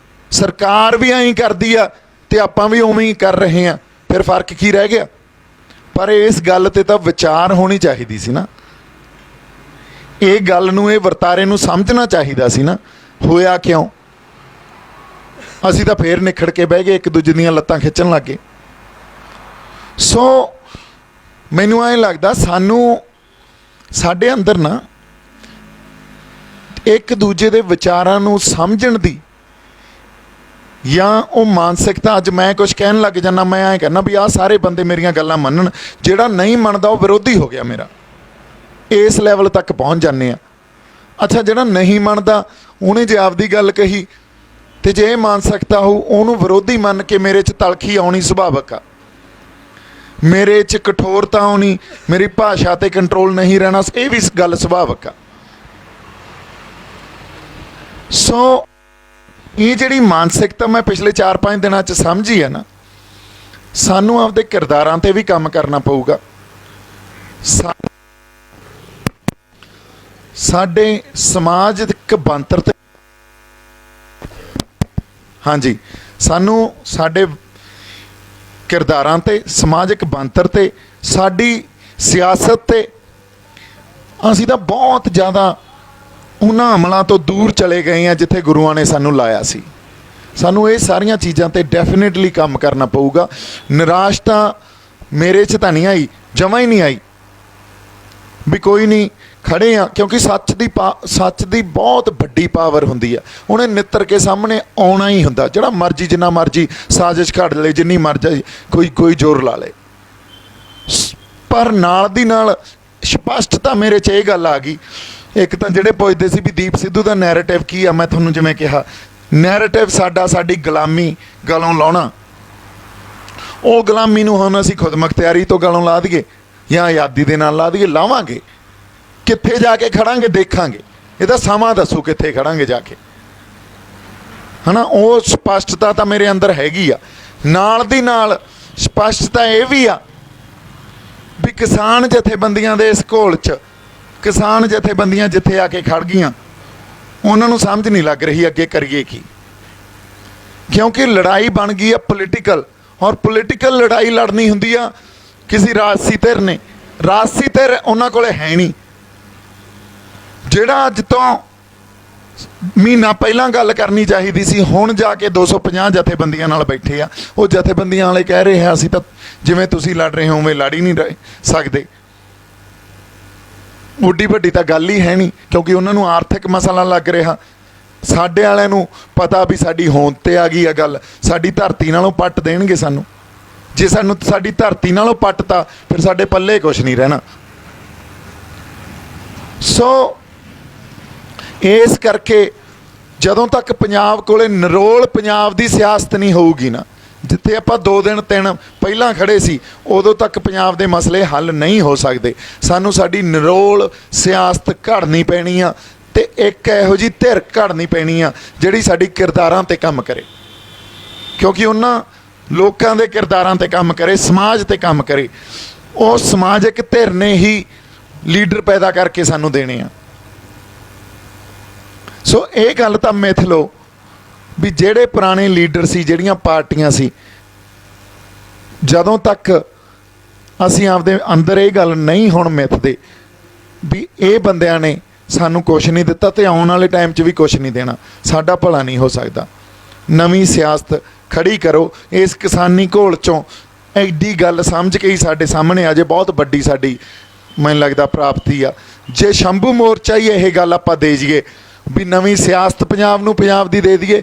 ਸਰਕਾਰ ਵੀ ਐਂ ਕਰਦੀ ਆ ਤੇ ਆਪਾਂ ਵੀ ਉਵੇਂ ਹੀ ਕਰ ਰਹੇ ਹਾਂ, ਫਿਰ ਫਰਕ ਕੀ ਰਹਿ ਗਿਆ? ਪਰ ਇਸ ਗੱਲ ਤੇ ਤਾਂ ਵਿਚਾਰ ਹੋਣੀ ਚਾਹੀਦੀ ਸੀ ਨਾ। ਇਹ ਗੱਲ ਨੂੰ, ਇਹ ਵਰਤਾਰੇ ਨੂੰ ਸਮਝਣਾ ਚਾਹੀਦਾ ਸੀ ਨਾ। ਹੋਇਆ ਕਿਉਂ? ਅਸੀਂ ਤਾਂ ਫੇਰ ਨਿਖੜ ਕੇ ਬਹਿ ਗਏ, ਇੱਕ ਦੂਜੇ ਦੀਆਂ ਲੱਤਾਂ ਖਿੱਚਣ ਲੱਗ ਗਏ। ਸੋ ਮੈਨੂੰ ਐਂ ਲੱਗਦਾ ਸਾਡੇ ਅੰਦਰ ਨਾ ਇੱਕ ਦੂਜੇ ਦੇ ਵਿਚਾਰਾਂ ਨੂੰ ਸਮਝਣ ਦੀ ਜਾਂ ਉਹ ਮਾਨਸਿਕਤਾ। ਅੱਜ ਮੈਂ ਕੁਝ ਕਹਿਣ ਲੱਗ ਜਾਂਦਾ, ਮੈਂ ਐਂ ਕਹਿੰਦਾ ਵੀ ਆਹ ਸਾਰੇ ਬੰਦੇ ਮੇਰੀਆਂ ਗੱਲਾਂ ਮੰਨਣ, ਜਿਹੜਾ ਨਹੀਂ ਮੰਨਦਾ ਉਹ ਵਿਰੋਧੀ ਹੋ ਗਿਆ ਮੇਰਾ। ਇਸ ਲੈਵਲ ਤੱਕ ਪਹੁੰਚ ਜਾਂਦੇ ਆ। ਅੱਛਾ, ਜਿਹੜਾ ਨਹੀਂ ਮੰਨਦਾ ਉਹਨੇ ਜੇ ਆਪਦੀ ਗੱਲ ਕਹੀ ਤੇ ਜੇ ਇਹ ਮਾਨਸਿਕਤਾ ਹੋਊ, ਉਹਨੂੰ ਵਿਰੋਧੀ ਮੰਨ ਕੇ ਮੇਰੇ 'ਚ ਤਲਖੀ ਆਉਣੀ ਸੁਭਾਵਿਕ ਆ, ਮੇਰੇ 'ਚ ਕਠੋਰਤਾ ਆਉਣੀ, ਮੇਰੀ ਭਾਸ਼ਾ ਤੇ ਕੰਟਰੋਲ ਨਹੀਂ ਰਹਿਣਾ, ਇਹ ਵੀ ਗੱਲ ਸੁਭਾਵਿਕ ਆ। ਸੋ ਇਹ ਜਿਹੜੀ ਮਾਨਸਿਕਤਾ ਮੈਂ ਪਿਛਲੇ 4-5 ਦਿਨਾਂ 'ਚ ਸਮਝੀ ਹੈ ਨਾ, ਸਾਨੂੰ ਆਪਦੇ ਕਿਰਦਾਰਾਂ ਤੇ ਵੀ ਕੰਮ ਕਰਨਾ ਪਊਗਾ। ਸਾਡੇ ਸਮਾਜਿਕ ਬਣਤਰ ਤੇ, ਹਾਂਜੀ, ਸਾਨੂੰ ਸਾਡੇ ਕਿਰਦਾਰਾਂ ਤੇ, ਸਮਾਜਿਕ ਬਣਤਰ ਤੇ, ਸਾਡੀ ਸਿਆਸਤ ਤੇ ਅਸੀਂ ਤਾਂ ਬਹੁਤ ਜ਼ਿਆਦਾ ਉਹਨਾਂ ਅਮਲਾਂ ਤੋਂ ਦੂਰ ਚਲੇ ਗਏ ਹਾਂ ਜਿੱਥੇ ਗੁਰੂਆਂ ਨੇ ਸਾਨੂੰ ਲਾਇਆ ਸੀ। ਸਾਨੂੰ ਇਹ ਸਾਰੀਆਂ ਚੀਜ਼ਾਂ ਤੇ ਡੈਫੀਨੇਟਲੀ ਕੰਮ ਕਰਨਾ ਪਊਗਾ। ਨਿਰਾਸ਼ ਤਾਂ ਮੇਰੇ 'ਚ ਤਾਂ ਨਹੀਂ ਆਈ, ਜਮਾਂ ਹੀ ਨਹੀਂ ਆਈ ਵੀ ਕੋਈ ਨਹੀਂ, ਖੜੇ ਆ, ਕਿਉਂਕਿ ਸੱਚ ਦੀ ਬਹੁਤ ਵੱਡੀ ਪਾਵਰ ਹੁੰਦੀ ਆ। ਉਹਨੇ ਨਿੱਤਰ ਕੇ ਸਾਹਮਣੇ ਆਉਣਾ ਹੀ ਹੁੰਦਾ। ਜਿਹੜਾ ਮਰਜ਼ੀ, ਜਿੰਨਾ ਮਰਜ਼ੀ ਸਾਜ਼ਿਸ਼ ਘੜ ਲਏ, ਜਿੰਨੀ ਮਰਜ਼ੀ ਕੋਈ ਜ਼ੋਰ ਲਾ ਲੇ, ਪਰ ਨਾਲ ਦੀ ਨਾਲ ਸਪਸ਼ਟਤਾ ਮੇਰੇ 'ਚ ਇਹ ਗੱਲ ਆ ਗਈ। ਇੱਕ ਤਾਂ ਜਿਹੜੇ ਪੁੱਛਦੇ ਸੀ ਵੀ ਦੀਪ ਸਿੱਧੂ ਦਾ ਨੈਰੇਟਿਵ ਕੀ ਆ, ਮੈਂ ਤੁਹਾਨੂੰ ਜਿਵੇਂ ਕਿਹਾ, ਨੈਰੇਟਿਵ ਸਾਡੀ ਗੁਲਾਮੀ ਗਲੋਂ ਲਾਉਣਾ। ਉਹ ਗੁਲਾਮੀ ਨੂੰ ਹੁਣ ਅਸੀਂ ਖੁਦ ਮੁਖਤਿਆਰੀ ਤੋਂ ਗਲੋਂ ਲਾ ਦਈਏ ਜਾਂ ਆਜ਼ਾਦੀ ਦੇ ਨਾਲ ਲਾ ਦਈਏ, ਲਾਵਾਂਗੇ। ਕਿੱਥੇ ਜਾ ਕੇ ਖੜਾਂਗੇ ਦੇਖਾਂਗੇ, ਇਹਦਾ ਸਮਾਂ ਦੱਸੂ ਕਿੱਥੇ ਖੜਾਂਗੇ ਜਾ ਕੇ, ਹੈ ਨਾ। ਉਹ ਸਪਸ਼ਟਤਾ ਤਾਂ ਮੇਰੇ ਅੰਦਰ ਹੈਗੀ ਆ। ਨਾਲ ਦੀ ਨਾਲ ਸਪਸ਼ਟਤਾ ਇਹ ਵੀ ਆ ਵੀ ਕਿਸਾਨ ਜਥੇਬੰਦੀਆਂ ਦੇ ਇਸ ਘੋਲ 'ਚ, ਕਿਸਾਨ ਜਥੇਬੰਦੀਆਂ ਜਿੱਥੇ ਆ ਕੇ ਖੜ ਗਈਆਂ, ਉਹਨਾਂ ਨੂੰ ਸਮਝ ਨਹੀਂ ਲੱਗ ਰਹੀ ਅੱਗੇ ਕਰੀਏ ਕੀ। ਕਿਉਂਕਿ ਲੜਾਈ ਬਣ ਗਈ ਆ ਪੋਲੀਟੀਕਲ, ਔਰ ਪੋਲੀਟੀਕਲ ਲੜਾਈ ਲੜਨੀ ਹੁੰਦੀ ਆ ਕਿਸੇ ਰਾਜਸੀ ਧਿਰ ਨੇ। ਰਾਜਸੀ ਧਿਰ ਉਹਨਾਂ ਕੋਲੇ ਹੈ ਨਹੀਂ। ਜਿਹੜਾ ਅੱਜ ਤੋਂ ਮਹੀਨਾ ਪਹਿਲਾਂ ਗੱਲ ਕਰਨੀ ਚਾਹੀਦੀ ਸੀ, ਹੁਣ ਜਾ ਕੇ 250 ਜਥੇਬੰਦੀਆਂ ਨਾਲ ਬੈਠੇ ਆ। ਉਹ ਜਥੇਬੰਦੀਆਂ ਵਾਲੇ ਕਹਿ ਰਹੇ ਆ ਅਸੀਂ ਤਾਂ ਜਿਵੇਂ ਤੁਸੀਂ ਲੜ ਰਹੇ ਹੋ ਉਵੇਂ ਲੜ ਹੀ ਨਹੀਂ ਰਹੇ ਸਕਦੇ। ਉੱਡੀ ਵੱਡੀ ਤਾਂ ਗੱਲ ਹੀ ਹੈ ਨਹੀਂ, ਕਿਉਂਕਿ ਉਹਨਾਂ ਨੂੰ ਆਰਥਿਕ ਮਸਲਾ ਲੱਗ ਰਿਹਾ। ਸਾਡੇ ਵਾਲਿਆਂ ਨੂੰ ਪਤਾ ਵੀ ਸਾਡੀ ਹੋਂਦ 'ਤੇ ਆ ਗਈ ਆ ਗੱਲ, ਸਾਡੀ ਧਰਤੀ ਨਾਲੋਂ ਪੱਟ ਦੇਣਗੇ ਸਾਨੂੰ। ਜੇ ਸਾਨੂੰ ਸਾਡੀ ਧਰਤੀ ਨਾਲੋਂ ਪੱਟਤਾ, ਫਿਰ ਸਾਡੇ ਪੱਲੇ ਕੁਛ ਨਹੀਂ ਰਹਿਣਾ। ਸੋ ਇਸ ਕਰਕੇ ਜਦੋਂ ਤੱਕ ਪੰਜਾਬ ਕੋਲੇ ਨਿਰੋਲ ਪੰਜਾਬ ਦੀ ਸਿਆਸਤ ਨਹੀਂ ਹੋਊਗੀ ਨਾ, ਜਿੱਥੇ ਆਪਾਂ 2 ਦਿਨ 3 ਪਹਿਲਾਂ ਖੜੇ ਸੀ, ਉਦੋਂ ਤੱਕ ਪੰਜਾਬ ਦੇ ਮਸਲੇ ਹੱਲ ਨਹੀਂ ਹੋ ਸਕਦੇ। ਸਾਨੂੰ ਸਾਡੀ ਨਿਰੋਲ ਸਿਆਸਤ ਘੜਨੀ ਪੈਣੀ ਆ, ਤੇ ਇੱਕ ਇਹੋ ਜਿਹੀ ਧਿਰ ਘੜਨੀ ਪੈਣੀ ਆ ਜਿਹੜੀ ਸਾਡੀ ਕਿਰਦਾਰਾਂ 'ਤੇ ਕੰਮ ਕਰੇ। ਕਿਉਂਕਿ ਉਹਨਾਂ ਲੋਕਾਂ ਦੇ ਕਿਰਦਾਰਾਂ 'ਤੇ ਕੰਮ ਕਰੇ, ਸਮਾਜ 'ਤੇ ਕੰਮ ਕਰੇ। ਉਹ ਸਮਾਜਿਕ ਧਿਰ ਨੇ ਹੀ ਲੀਡਰ ਪੈਦਾ ਕਰਕੇ ਸਾਨੂੰ ਦੇਣੇ ਆ। ਸੋ ਇਹ ਗੱਲ ਤਾਂ ਮਿਥ ਲਓ ਵੀ ਜਿਹੜੇ ਪੁਰਾਣੇ ਲੀਡਰ ਸੀ, ਜਿਹੜੀਆਂ ਪਾਰਟੀਆਂ ਸੀ, ਜਦੋਂ ਤੱਕ ਅਸੀਂ ਆਪਦੇ ਅੰਦਰ ਇਹ ਗੱਲ ਨਹੀਂ ਹੁਣ ਮਿੱਥਦੇ ਵੀ ਇਹ ਬੰਦਿਆਂ ਨੇ ਸਾਨੂੰ ਕੁਛ ਨਹੀਂ ਦਿੱਤਾ ਤੇ ਆਉਣ ਵਾਲੇ ਟਾਈਮ 'ਚ ਵੀ ਕੁਛ ਨਹੀਂ ਦੇਣਾ, ਸਾਡਾ ਭਲਾ ਨਹੀਂ ਹੋ ਸਕਦਾ। ਨਵੀਂ ਸਿਆਸਤ ਖੜੀ ਕਰੋ। ਇਸ ਕਿਸਾਨੀ ਘੋਲ 'ਚੋਂ ਐਡੀ ਗੱਲ ਸਮਝ ਕੇ ਹੀ ਸਾਡੇ ਸਾਹਮਣੇ ਆ ਜੇ, ਬਹੁਤ ਵੱਡੀ ਸਾਡੀ ਮੈਨੂੰ ਲੱਗਦਾ ਪ੍ਰਾਪਤੀ ਆ। ਜੇ ਸ਼ੰਭੂ ਮੋਰਚਾ ਹੀ ਇਹ ਗੱਲ ਆਪਾਂ ਦੇ ਜਾਈਏ ਵੀ ਨਵੀਂ ਸਿਆਸਤ ਪੰਜਾਬ ਨੂੰ, ਪੰਜਾਬ ਦੀ ਦੇ ਦਈਏ,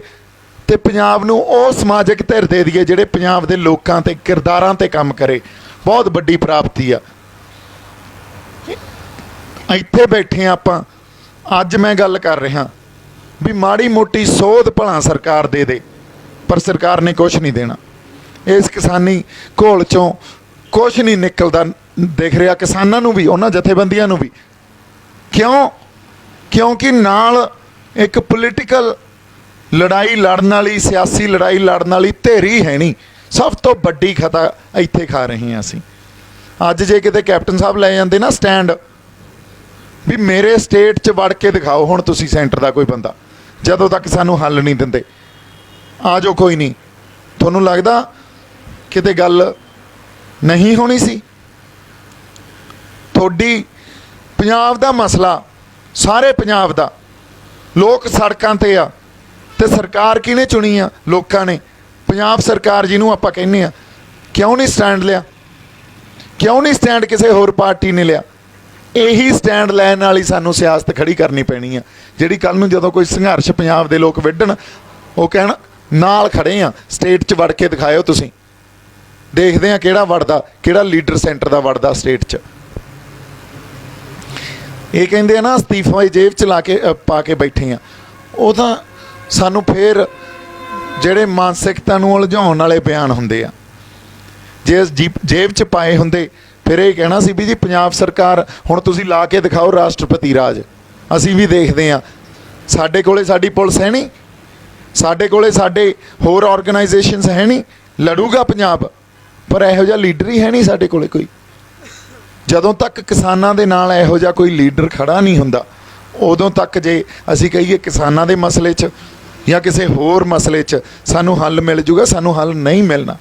ਤੇ ਪੰਜਾਬ ਨੂੰ ਉਹ ਸਮਾਜਿਕ ਧਿਰ ਦੇ ਦਈਏ ਜਿਹੜੇ ਪੰਜਾਬ ਦੇ ਲੋਕਾਂ ਤੇ ਕਿਰਦਾਰਾਂ ਤੇ ਕੰਮ ਕਰੇ, ਬਹੁਤ ਵੱਡੀ ਪ੍ਰਾਪਤੀ ਆ। ਇੱਥੇ ਬੈਠੇ ਆ ਆਪਾਂ, ਅੱਜ ਮੈਂ ਗੱਲ ਕਰ ਰਿਹਾ ਵੀ ਮਾੜੀ ਮੋਟੀ ਸੋਧ ਭਲਾ ਸਰਕਾਰ ਦੇ ਦੇ, ਪਰ ਸਰਕਾਰ ਨੇ ਕੁਛ ਨਹੀਂ ਦੇਣਾ। ਇਸ ਕਿਸਾਨੀ ਘੋਲ 'ਚੋਂ ਕੁਛ ਨਹੀਂ ਨਿਕਲਦਾ ਦਿਖ ਰਿਹਾ ਕਿਸਾਨਾਂ ਨੂੰ ਵੀ, ਉਹਨਾਂ ਜਥੇਬੰਦੀਆਂ ਨੂੰ ਵੀ। ਕਿਉਂਕਿ ਨਾਲ ਇੱਕ ਪੋਲੀਟੀਕਲ ਲੜਾਈ ਲੜਨ ਵਾਲੀ, ਸਿਆਸੀ ਲੜਾਈ ਲੜਨ ਵਾਲੀ ਧਿਰ ਹੀ ਹੈ ਨਹੀਂ। ਸਭ ਤੋਂ ਵੱਡੀ ਖਤਾ ਇੱਥੇ ਖਾ ਰਹੇ ਹਾਂ ਅਸੀਂ। ਅੱਜ ਜੇ ਕਿਤੇ ਕੈਪਟਨ ਸਾਹਿਬ ਲੈ ਜਾਂਦੇ ਨਾ ਸਟੈਂਡ ਵੀ ਮੇਰੇ ਸਟੇਟ 'ਚ ਵੜ ਕੇ ਦਿਖਾਓ ਹੁਣ ਤੁਸੀਂ ਸੈਂਟਰ ਦਾ ਕੋਈ ਬੰਦਾ, ਜਦੋਂ ਤੱਕ ਸਾਨੂੰ ਹੱਲ ਨਹੀਂ ਦਿੰਦੇ ਆ ਜਾਓ, ਕੋਈ ਨਹੀਂ, ਤੁਹਾਨੂੰ ਲੱਗਦਾ ਕਿਤੇ ਗੱਲ ਨਹੀਂ ਹੋਣੀ ਸੀ? ਤੁਹਾਡੀ ਪੰਜਾਬ ਦਾ ਮਸਲਾ, ਸਾਰੇ ਪੰਜਾਬ ਦਾ, ਲੋਕ ਸੜਕਾਂ 'ਤੇ ਆ, ਤੇ ਸਰਕਾਰ ਕਿਹਨੇ ਚੁਣੀ ਆ? ਲੋਕਾਂ ਨੇ। ਪੰਜਾਬ ਸਰਕਾਰ ਜਿਹਨੂੰ ਆਪਾਂ ਕਹਿੰਦੇ ਆ, ਕਿਉਂ ਨਹੀਂ ਸਟੈਂਡ ਲਿਆ? ਕਿਉਂ ਨਹੀਂ ਸਟੈਂਡ ਕਿਸੇ ਹੋਰ ਪਾਰਟੀ ਨੇ ਲਿਆ? ਇਹੀ ਸਟੈਂਡ ਲੈਣ ਵਾਲੀ ਸਾਨੂੰ ਸਿਆਸਤ ਖੜੀ ਕਰਨੀ ਪੈਣੀ ਆ, ਜਿਹੜੀ ਕੱਲ ਨੂੰ ਜਦੋਂ ਕੋਈ ਸੰਘਰਸ਼ ਪੰਜਾਬ ਦੇ ਲੋਕ ਵਿੱਢਣ ਉਹ ਕਹਿਣ ਨਾਲ ਖੜੇ ਆ। ਸਟੇਟ 'ਚ ਵੜ ਕੇ ਦਿਖਾਇਓ, ਤੁਸੀਂ ਦੇਖਦੇ ਆ ਕਿਹੜਾ ਵੜਦਾ, ਕਿਹੜਾ ਲੀਡਰ ਸੈਂਟਰ ਦਾ ਵੜਦਾ ਸਟੇਟ 'ਚ। ਇਹ ਕਹਿੰਦੇ ਆ ਨਾ ਅਸਤੀਫਾ ਜੇਬ 'ਚ ਲਾ ਕੇ ਪਾ ਕੇ ਬੈਠੇ ਆ, ਉਹ ਤਾਂ ਸਾਨੂੰ ਫਿਰ ਜਿਹੜੇ ਮਾਨਸਿਕਤਾ ਨੂੰ ਉਲਝਾਉਣ ਵਾਲੇ ਬਿਆਨ ਹੁੰਦੇ ਆ। ਜੇ ਜੇਬ 'ਚ ਪਾਏ ਹੁੰਦੇ ਫਿਰ ਇਹ ਕਹਿਣਾ ਸੀ ਵੀ ਜੀ ਪੰਜਾਬ ਸਰਕਾਰ ਹੁਣ ਤੁਸੀਂ ਲਾ ਕੇ ਦਿਖਾਓ ਰਾਸ਼ਟਰਪਤੀ ਰਾਜ, ਅਸੀਂ ਵੀ ਦੇਖਦੇ ਹਾਂ। ਸਾਡੇ ਕੋਲੇ ਸਾਡੀ ਪੁਲਿਸ ਹੈ ਨਹੀਂ, ਸਾਡੇ ਕੋਲੇ ਸਾਡੇ ਹੋਰ ਆਰਗੇਨਾਈਜੇਸ਼ਨਸ ਹੈ ਨਹੀਂ, ਲੜੂਗਾ ਪੰਜਾਬ, ਪਰ ਇਹੋ ਜਿਹਾ ਲੀਡਰ ਹੀ ਹੈ ਨਹੀਂ ਸਾਡੇ ਕੋਲੇ ਕੋਈ। ਜਦੋਂ ਤੱਕ ਕਿਸਾਨਾਂ ਦੇ ਨਾਲ ਇਹੋ ਜਿਹਾ ਕੋਈ ਲੀਡਰ ਖੜਾ ਨਹੀਂ ਹੁੰਦਾ, ਉਦੋਂ ਤੱਕ ਜੇ ਅਸੀਂ ਕਹੀਏ ਕਿਸਾਨਾਂ ਦੇ ਮਸਲੇ 'ਚ ਜਾਂ ਕਿਸੇ ਹੋਰ ਮਸਲੇ 'ਚ ਸਾਨੂੰ ਹੱਲ ਮਿਲ ਜੂਗਾ, ਸਾਨੂੰ ਹੱਲ ਨਹੀਂ ਮਿਲਣਾ।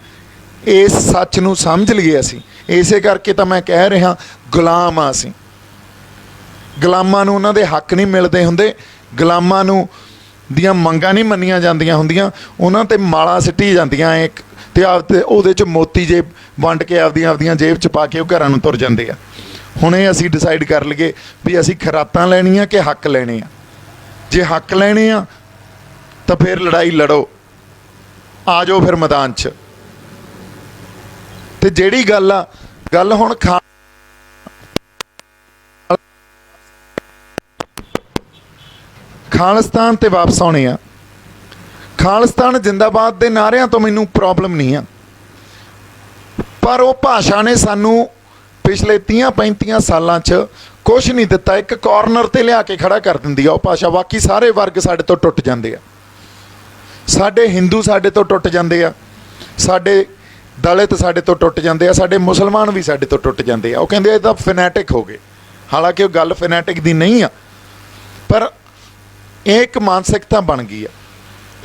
ਇਸ ਸੱਚ ਨੂੰ ਸਮਝ ਲਈਏ ਅਸੀਂ। ਇਸੇ ਕਰਕੇ ਤਾਂ ਮੈਂ ਕਹਿ ਰਿਹਾ ਗੁਲਾਮ ਆ ਅਸੀਂ। ਗੁਲਾਮਾਂ ਨੂੰ ਉਹਨਾਂ ਦੇ ਹੱਕ ਨਹੀਂ ਮਿਲਦੇ ਹੁੰਦੇ, ਗੁਲਾਮਾਂ ਨੂੰ ਦੀਆਂ ਮੰਗਾਂ ਨਹੀਂ ਮੰਨੀਆਂ ਜਾਂਦੀਆਂ ਹੁੰਦੀਆਂ, ਉਹਨਾਂ 'ਤੇ ਮਾਲਾ ਸਿੱਟੀ ਜਾਂਦੀਆਂ ਇੱਕ ਤੇ ਤੇ ਉਹਦੇ 'ਚ ਮੋਤੀ ਜੇ ਵੰਡ ਕੇ ਆਪਦੀਆਂ ਜੇਬ 'ਚ ਪਾ ਕੇ ਉਹ ਘਰਾਂ ਨੂੰ ਤੁਰ ਜਾਂਦੇ ਆ। ਹੁਣ ਇਹ ਅਸੀਂ ਡਿਸਾਈਡ ਕਰ ਲਈਏ ਵੀ ਅਸੀਂ ਖੁਰਾਕਾਂ ਲੈਣੀਆਂ ਕਿ ਹੱਕ ਲੈਣੇ ਆ। ਜੇ ਹੱਕ ਲੈਣੇ ਆ ਤਾਂ ਫਿਰ ਲੜਾਈ ਲੜੋ, ਆ ਜਾਓ ਫਿਰ ਮੈਦਾਨ 'ਚ। ਤੇ ਜਿਹੜੀ ਗੱਲ ਆ, ਗੱਲ ਹੁਣ ਖਾਲਿਸਤਾਨ ਤੇ ਵਾਪਸ ਆਉਣੇ ਆ। ਖਾਲਿਸਤਾਨ ਜਿੰਦਾਬਾਦ ਦੇ ਨਾਅਰਿਆਂ ਤੋਂ ਮੈਨੂੰ ਪ੍ਰੋਬਲਮ ਨਹੀਂ ਆ, ਪਰ ਉਹ ਭਾਸ਼ਾ ਨੇ ਸਾਨੂੰ ਪਿਛਲੇ 30-35 ਸਾਲਾਂ 'ਚ ਕੁਛ ਨਹੀਂ ਦਿੱਤਾ। ਇੱਕ ਕਾਰਨਰ ਤੇ ਲਿਆ ਕੇ ਖੜਾ ਕਰ ਦਿੰਦੀ ਆ ਉਹ ਭਾਸ਼ਾ। ਬਾਕੀ ਸਾਰੇ ਵਰਗ ਸਾਡੇ ਤੋਂ ਟੁੱਟ ਜਾਂਦੇ ਆ, ਸਾਡੇ ਹਿੰਦੂ ਸਾਡੇ ਤੋਂ ਟੁੱਟ ਜਾਂਦੇ ਆ, ਸਾਡੇ ਦਲਿਤ ਸਾਡੇ ਤੋਂ ਟੁੱਟ ਜਾਂਦੇ ਆ, ਸਾਡੇ ਮੁਸਲਮਾਨ ਵੀ ਸਾਡੇ ਤੋਂ ਟੁੱਟ ਜਾਂਦੇ ਆ। ਉਹ ਕਹਿੰਦੇ ਇਹ ਤਾਂ ਫੈਨੈਟਿਕ ਹੋ ਗਏ, ਹਾਲਾਂਕਿ ਉਹ ਗੱਲ ਫੈਨੈਟਿਕ ਦੀ ਨਹੀਂ ਆ, ਪਰ ਇਹ ਇੱਕ ਮਾਨਸਿਕਤਾ ਬਣ ਗਈ ਆ।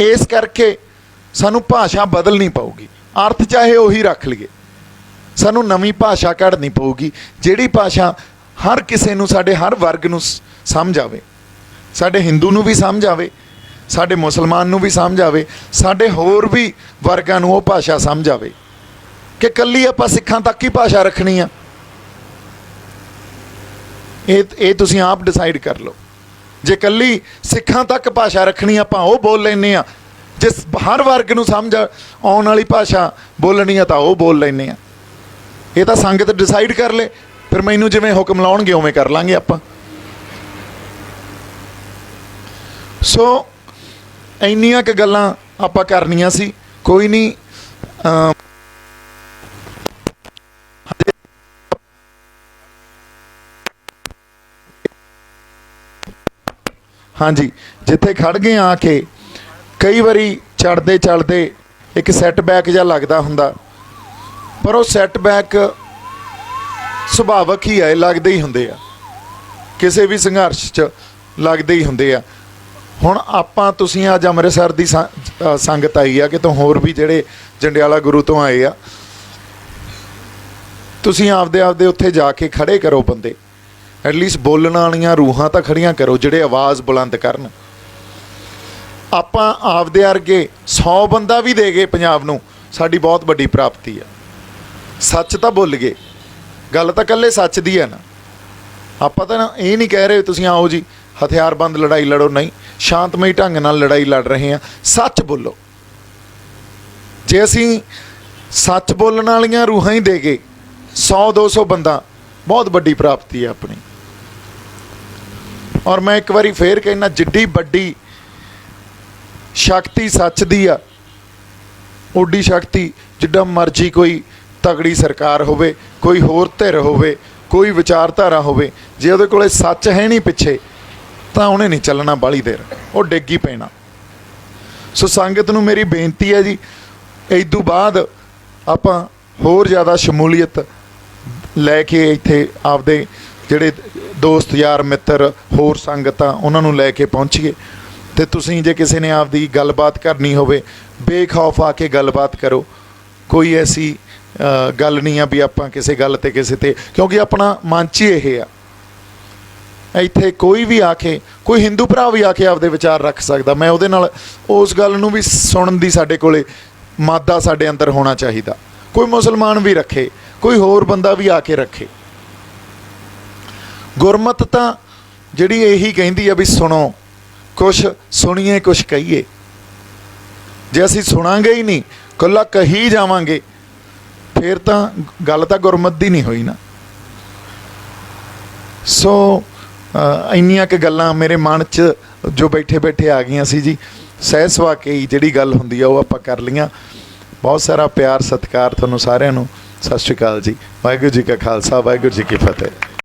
ਇਸ ਕਰਕੇ ਸਾਨੂੰ ਭਾਸ਼ਾ ਬਦਲਣੀ ਪਊਗੀ, ਅਰਥ ਚਾਹੇ ਉਹੀ ਰੱਖ ਲਈਏ, ਸਾਨੂੰ ਨਵੀਂ ਭਾਸ਼ਾ ਕੱਢਣੀ ਪਊਗੀ, ਜਿਹੜੀ ਭਾਸ਼ਾ ਹਰ ਕਿਸੇ ਨੂੰ, ਸਾਡੇ ਹਰ ਵਰਗ ਨੂੰ ਸਮਝ ਆਵੇ। ਸਾਡੇ ਹਿੰਦੂ ਨੂੰ ਵੀ ਸਮਝ ਆਵੇ, ਸਾਡੇ ਮੁਸਲਮਾਨ ਨੂੰ ਵੀ ਸਮਝ ਆਵੇ, ਸਾਡੇ ਹੋਰ ਵੀ ਵਰਗਾਂ ਨੂੰ ਉਹ ਭਾਸ਼ਾ ਸਮਝ ਆਵੇ ਕਿ ਇਕੱਲੀ ਆਪਾਂ ਸਿੱਖਾਂ ਤੱਕ ਹੀ ਭਾਸ਼ਾ ਰੱਖਣੀ ਆ। ਇਹ ਤੁਸੀਂ ਆਪ ਡਿਸਾਈਡ ਕਰ ਲਓ। ਜੇ ਇਕੱਲੀ ਸਿੱਖਾਂ ਤੱਕ ਭਾਸ਼ਾ ਰੱਖਣੀ ਆਪਾਂ ਉਹ ਬੋਲ ਲੈਂਦੇ ਆ, ਜੇ ਹਰ ਵਰਗ ਨੂੰ ਸਮਝ ਆਉਣ ਵਾਲੀ ਭਾਸ਼ਾ ਬੋਲਣੀ ਆ ਤਾਂ ਉਹ ਬੋਲ ਲੈਂਦੇ ਆ। ਇਹ ਤਾਂ ਸੰਗਤ ਡਿਸਾਈਡ ਕਰ ਲੇ, ਫਿਰ ਮੈਨੂੰ ਜਿਵੇਂ ਹੁਕਮ ਲਾਉਣਗੇ ਉਵੇਂ ਕਰ ਲਾਂਗੇ ਆਪਾਂ। ਸੋ ਇੰਨੀਆਂ ਕੁ ਗੱਲਾਂ ਆਪਾਂ ਕਰਨੀਆਂ ਸੀ, ਕੋਈ ਨਹੀਂ। ਹਾਂਜੀ, ਜਿੱਥੇ ਖੜ ਗਏ ਆ ਕੇ ਕਈ ਵਾਰੀ ਚੜ੍ਹਦੇ ਇੱਕ ਸੈਟਬੈਕ ਜਿਹਾ ਲੱਗਦਾ ਹੁੰਦਾ, ਪਰ ਉਹ ਸੈਟਬੈਕ ਸੁਭਾਵਕ ਹੀ ਹੈ, ਲੱਗਦੇ ਹੀ ਹੁੰਦੇ ਆ, ਕਿਸੇ ਵੀ ਸੰਘਰਸ਼ 'ਚ ਲੱਗਦੇ ਹੀ ਹੁੰਦੇ ਆ। ਹੁਣ ਆਪਾਂ ਤੁਸੀਂ ਅੱਜ ਅੰਮ੍ਰਿਤਸਰ ਦੀ ਸੰਗਤ ਆਈ ਆ, ਕਿਤੋਂ ਹੋਰ ਵੀ ਜਿਹੜੇ ਜੰਡਿਆਲਾ ਗੁਰੂ ਤੋਂ ਆਏ ਆ, ਤੁਸੀਂ ਆਪਦੇ ਉੱਥੇ ਜਾ ਕੇ ਖੜੇ ਕਰੋ ਬੰਦੇ, ਐਟਲੀਸਟ ਬੋਲਣ ਵਾਲੀਆਂ ਰੂਹਾਂ ਤਾਂ ਖੜੀਆਂ ਕਰੋ ਜਿਹੜੇ ਆਵਾਜ਼ ਬੁਲੰਦ ਕਰਨ। ਆਪਾਂ ਆਪਦੇ ਵਰਗੇ 100 ਬੰਦਾ ਵੀ ਦੇ ਗਏ ਪੰਜਾਬ ਨੂੰ, ਸਾਡੀ ਬਹੁਤ ਵੱਡੀ ਪ੍ਰਾਪਤੀ ਆ। ਸੱਚ ਤਾਂ ਭੁੱਲ ਗਏ, ਗੱਲ ਤਾਂ ਇਕੱਲੇ ਸੱਚ ਦੀ ਹੈ ਨਾ। ਆਪਾਂ ਤਾਂ ਇਹ ਨਹੀਂ ਕਹਿ ਰਹੇ ਤੁਸੀਂ ਆਓ ਜੀ ਹਥਿਆਰਬੰਦ ਲੜਾਈ ਲੜੋ, ਨਹੀਂ, ਸ਼ਾਂਤਮਈ ਢੰਗ ਨਾਲ ਲੜਾਈ ਲੜ ਰਹੇ ਹਾਂ। ਸੱਚ ਬੋਲੋ। ਜੇ ਅਸੀਂ ਸੱਚ ਬੋਲਣ ਵਾਲੀਆਂ ਰੂਹਾਂ ਹੀ ਦੇ ਗਏ 100-200 ਬੰਦਾ, ਬਹੁਤ ਵੱਡੀ ਪ੍ਰਾਪਤੀ ਹੈ ਆਪਣੀ। ਔਰ ਮੈਂ ਇੱਕ ਵਾਰੀ ਫੇਰ ਕਹਿਣਾ, ਜਿੱਡੀ ਵੱਡੀ ਸ਼ਕਤੀ ਸੱਚ ਦੀ ਆ, ਓਡੀ ਸ਼ਕਤੀ ਜਿੱਡਾ ਮਰਜ਼ੀ ਕੋਈ ਤਗੜੀ ਸਰਕਾਰ ਹੋਵੇ, ਕੋਈ ਹੋਰ ਧਿਰ ਹੋਵੇ, ਕੋਈ ਵਿਚਾਰਧਾਰਾ ਹੋਵੇ, ਜੇ ਉਹਦੇ ਕੋਲੇ ਸੱਚ ਹੈ ਨਹੀਂ ਪਿੱਛੇ, ਤਾਂ ਉਹਨੇ ਨਹੀਂ ਚੱਲਣਾ ਬਾਹਲੀ ਦੇਰ, ਉਹ ਡਿੱਗ ਹੀ ਪੈਣਾ। ਸੋ ਸੰਗਤ ਨੂੰ ਮੇਰੀ ਬੇਨਤੀ ਹੈ ਜੀ, ਇਦੋਂ ਬਾਅਦ ਆਪਾਂ ਹੋਰ ਜ਼ਿਆਦਾ ਸ਼ਮੂਲੀਅਤ ਲੈ ਕੇ ਇੱਥੇ ਆਪਦੇ ਜਿਹੜੇ ਦੋਸਤ ਯਾਰ ਮਿੱਤਰ ਹੋਰ ਸੰਗਤ ਆ ਉਹਨਾਂ ਨੂੰ ਲੈ ਕੇ ਪਹੁੰਚੀਏ। ਅਤੇ ਤੁਸੀਂ ਜੇ ਕਿਸੇ ਨੇ ਆਪਦੀ ਗੱਲਬਾਤ ਕਰਨੀ ਹੋਵੇ, ਬੇਖੌਫ ਆ ਕੇ ਗੱਲਬਾਤ ਕਰੋ। ਕੋਈ ਐਸੀ ਗੱਲ ਨਹੀਂ ਆ ਵੀ ਆਪਾਂ ਕਿਸੇ ਗੱਲ 'ਤੇ ਕਿਸੇ 'ਤੇ, ਕਿਉਂਕਿ ਆਪਣਾ ਮਨ 'ਚ ਹੀ ਇਹ ਆ। ਇੱਥੇ ਕੋਈ ਵੀ ਆ ਕੇ, ਕੋਈ ਹਿੰਦੂ ਭਰਾ ਵੀ ਆ ਕੇ ਆਪਦੇ ਵਿਚਾਰ ਰੱਖ ਸਕਦਾ। ਮੈਂ ਉਹਦੇ ਨਾਲ ਉਸ ਗੱਲ ਨੂੰ ਵੀ ਸੁਣਨ ਦੀ ਸਾਡੇ ਕੋਲੇ ਮਾਦਾ ਸਾਡੇ ਅੰਦਰ ਹੋਣਾ ਚਾਹੀਦਾ। ਕੋਈ ਮੁਸਲਮਾਨ ਵੀ ਰੱਖੇ, ਕੋਈ ਹੋਰ ਬੰਦਾ ਵੀ ਆ ਕੇ ਰੱਖੇ। ਗੁਰਮਤਿ ਤਾਂ ਜਿਹੜੀ ਇਹੀ ਕਹਿੰਦੀ ਆ ਵੀ ਸੁਣੋ, ਕੁਛ ਸੁਣੀਏ ਕੁਛ ਕਹੀਏ। ਜੇ ਅਸੀਂ ਸੁਣਾਂਗੇ ਹੀ ਨਹੀਂ, ਇਕੱਲਾ ਕਹੀ ਜਾਵਾਂਗੇ, ਫਿਰ ਤਾਂ ਗੱਲ ਤਾਂ ਗੁਰਮਤਿ ਦੀ ਨਹੀਂ ਹੋਈ ਨਾ। ਸੋ ਇੰਨੀਆਂ ਕੁ ਗੱਲਾਂ ਮੇਰੇ ਮਨ 'ਚ ਜੋ ਬੈਠੇ ਬੈਠੇ ਆ ਗਈਆਂ ਸੀ ਜੀ। ਸਹਿ ਸੁਭਾ ਕੇ ਹੀ ਜਿਹੜੀ ਗੱਲ ਹੁੰਦੀ ਆ ਉਹ ਆਪਾਂ ਕਰ ਲਈਆਂ। ਬਹੁਤ ਸਾਰਾ ਪਿਆਰ ਸਤਿਕਾਰ ਤੁਹਾਨੂੰ ਸਾਰਿਆਂ ਨੂੰ। ਸਤਿ ਸ਼੍ਰੀ ਅਕਾਲ ਜੀ। ਵਾਹਿਗੁਰੂ ਜੀ ਕਾ ਖਾਲਸਾ, ਵਾਹਿਗੁਰੂ ਜੀ ਕੀ ਫਤਿਹ।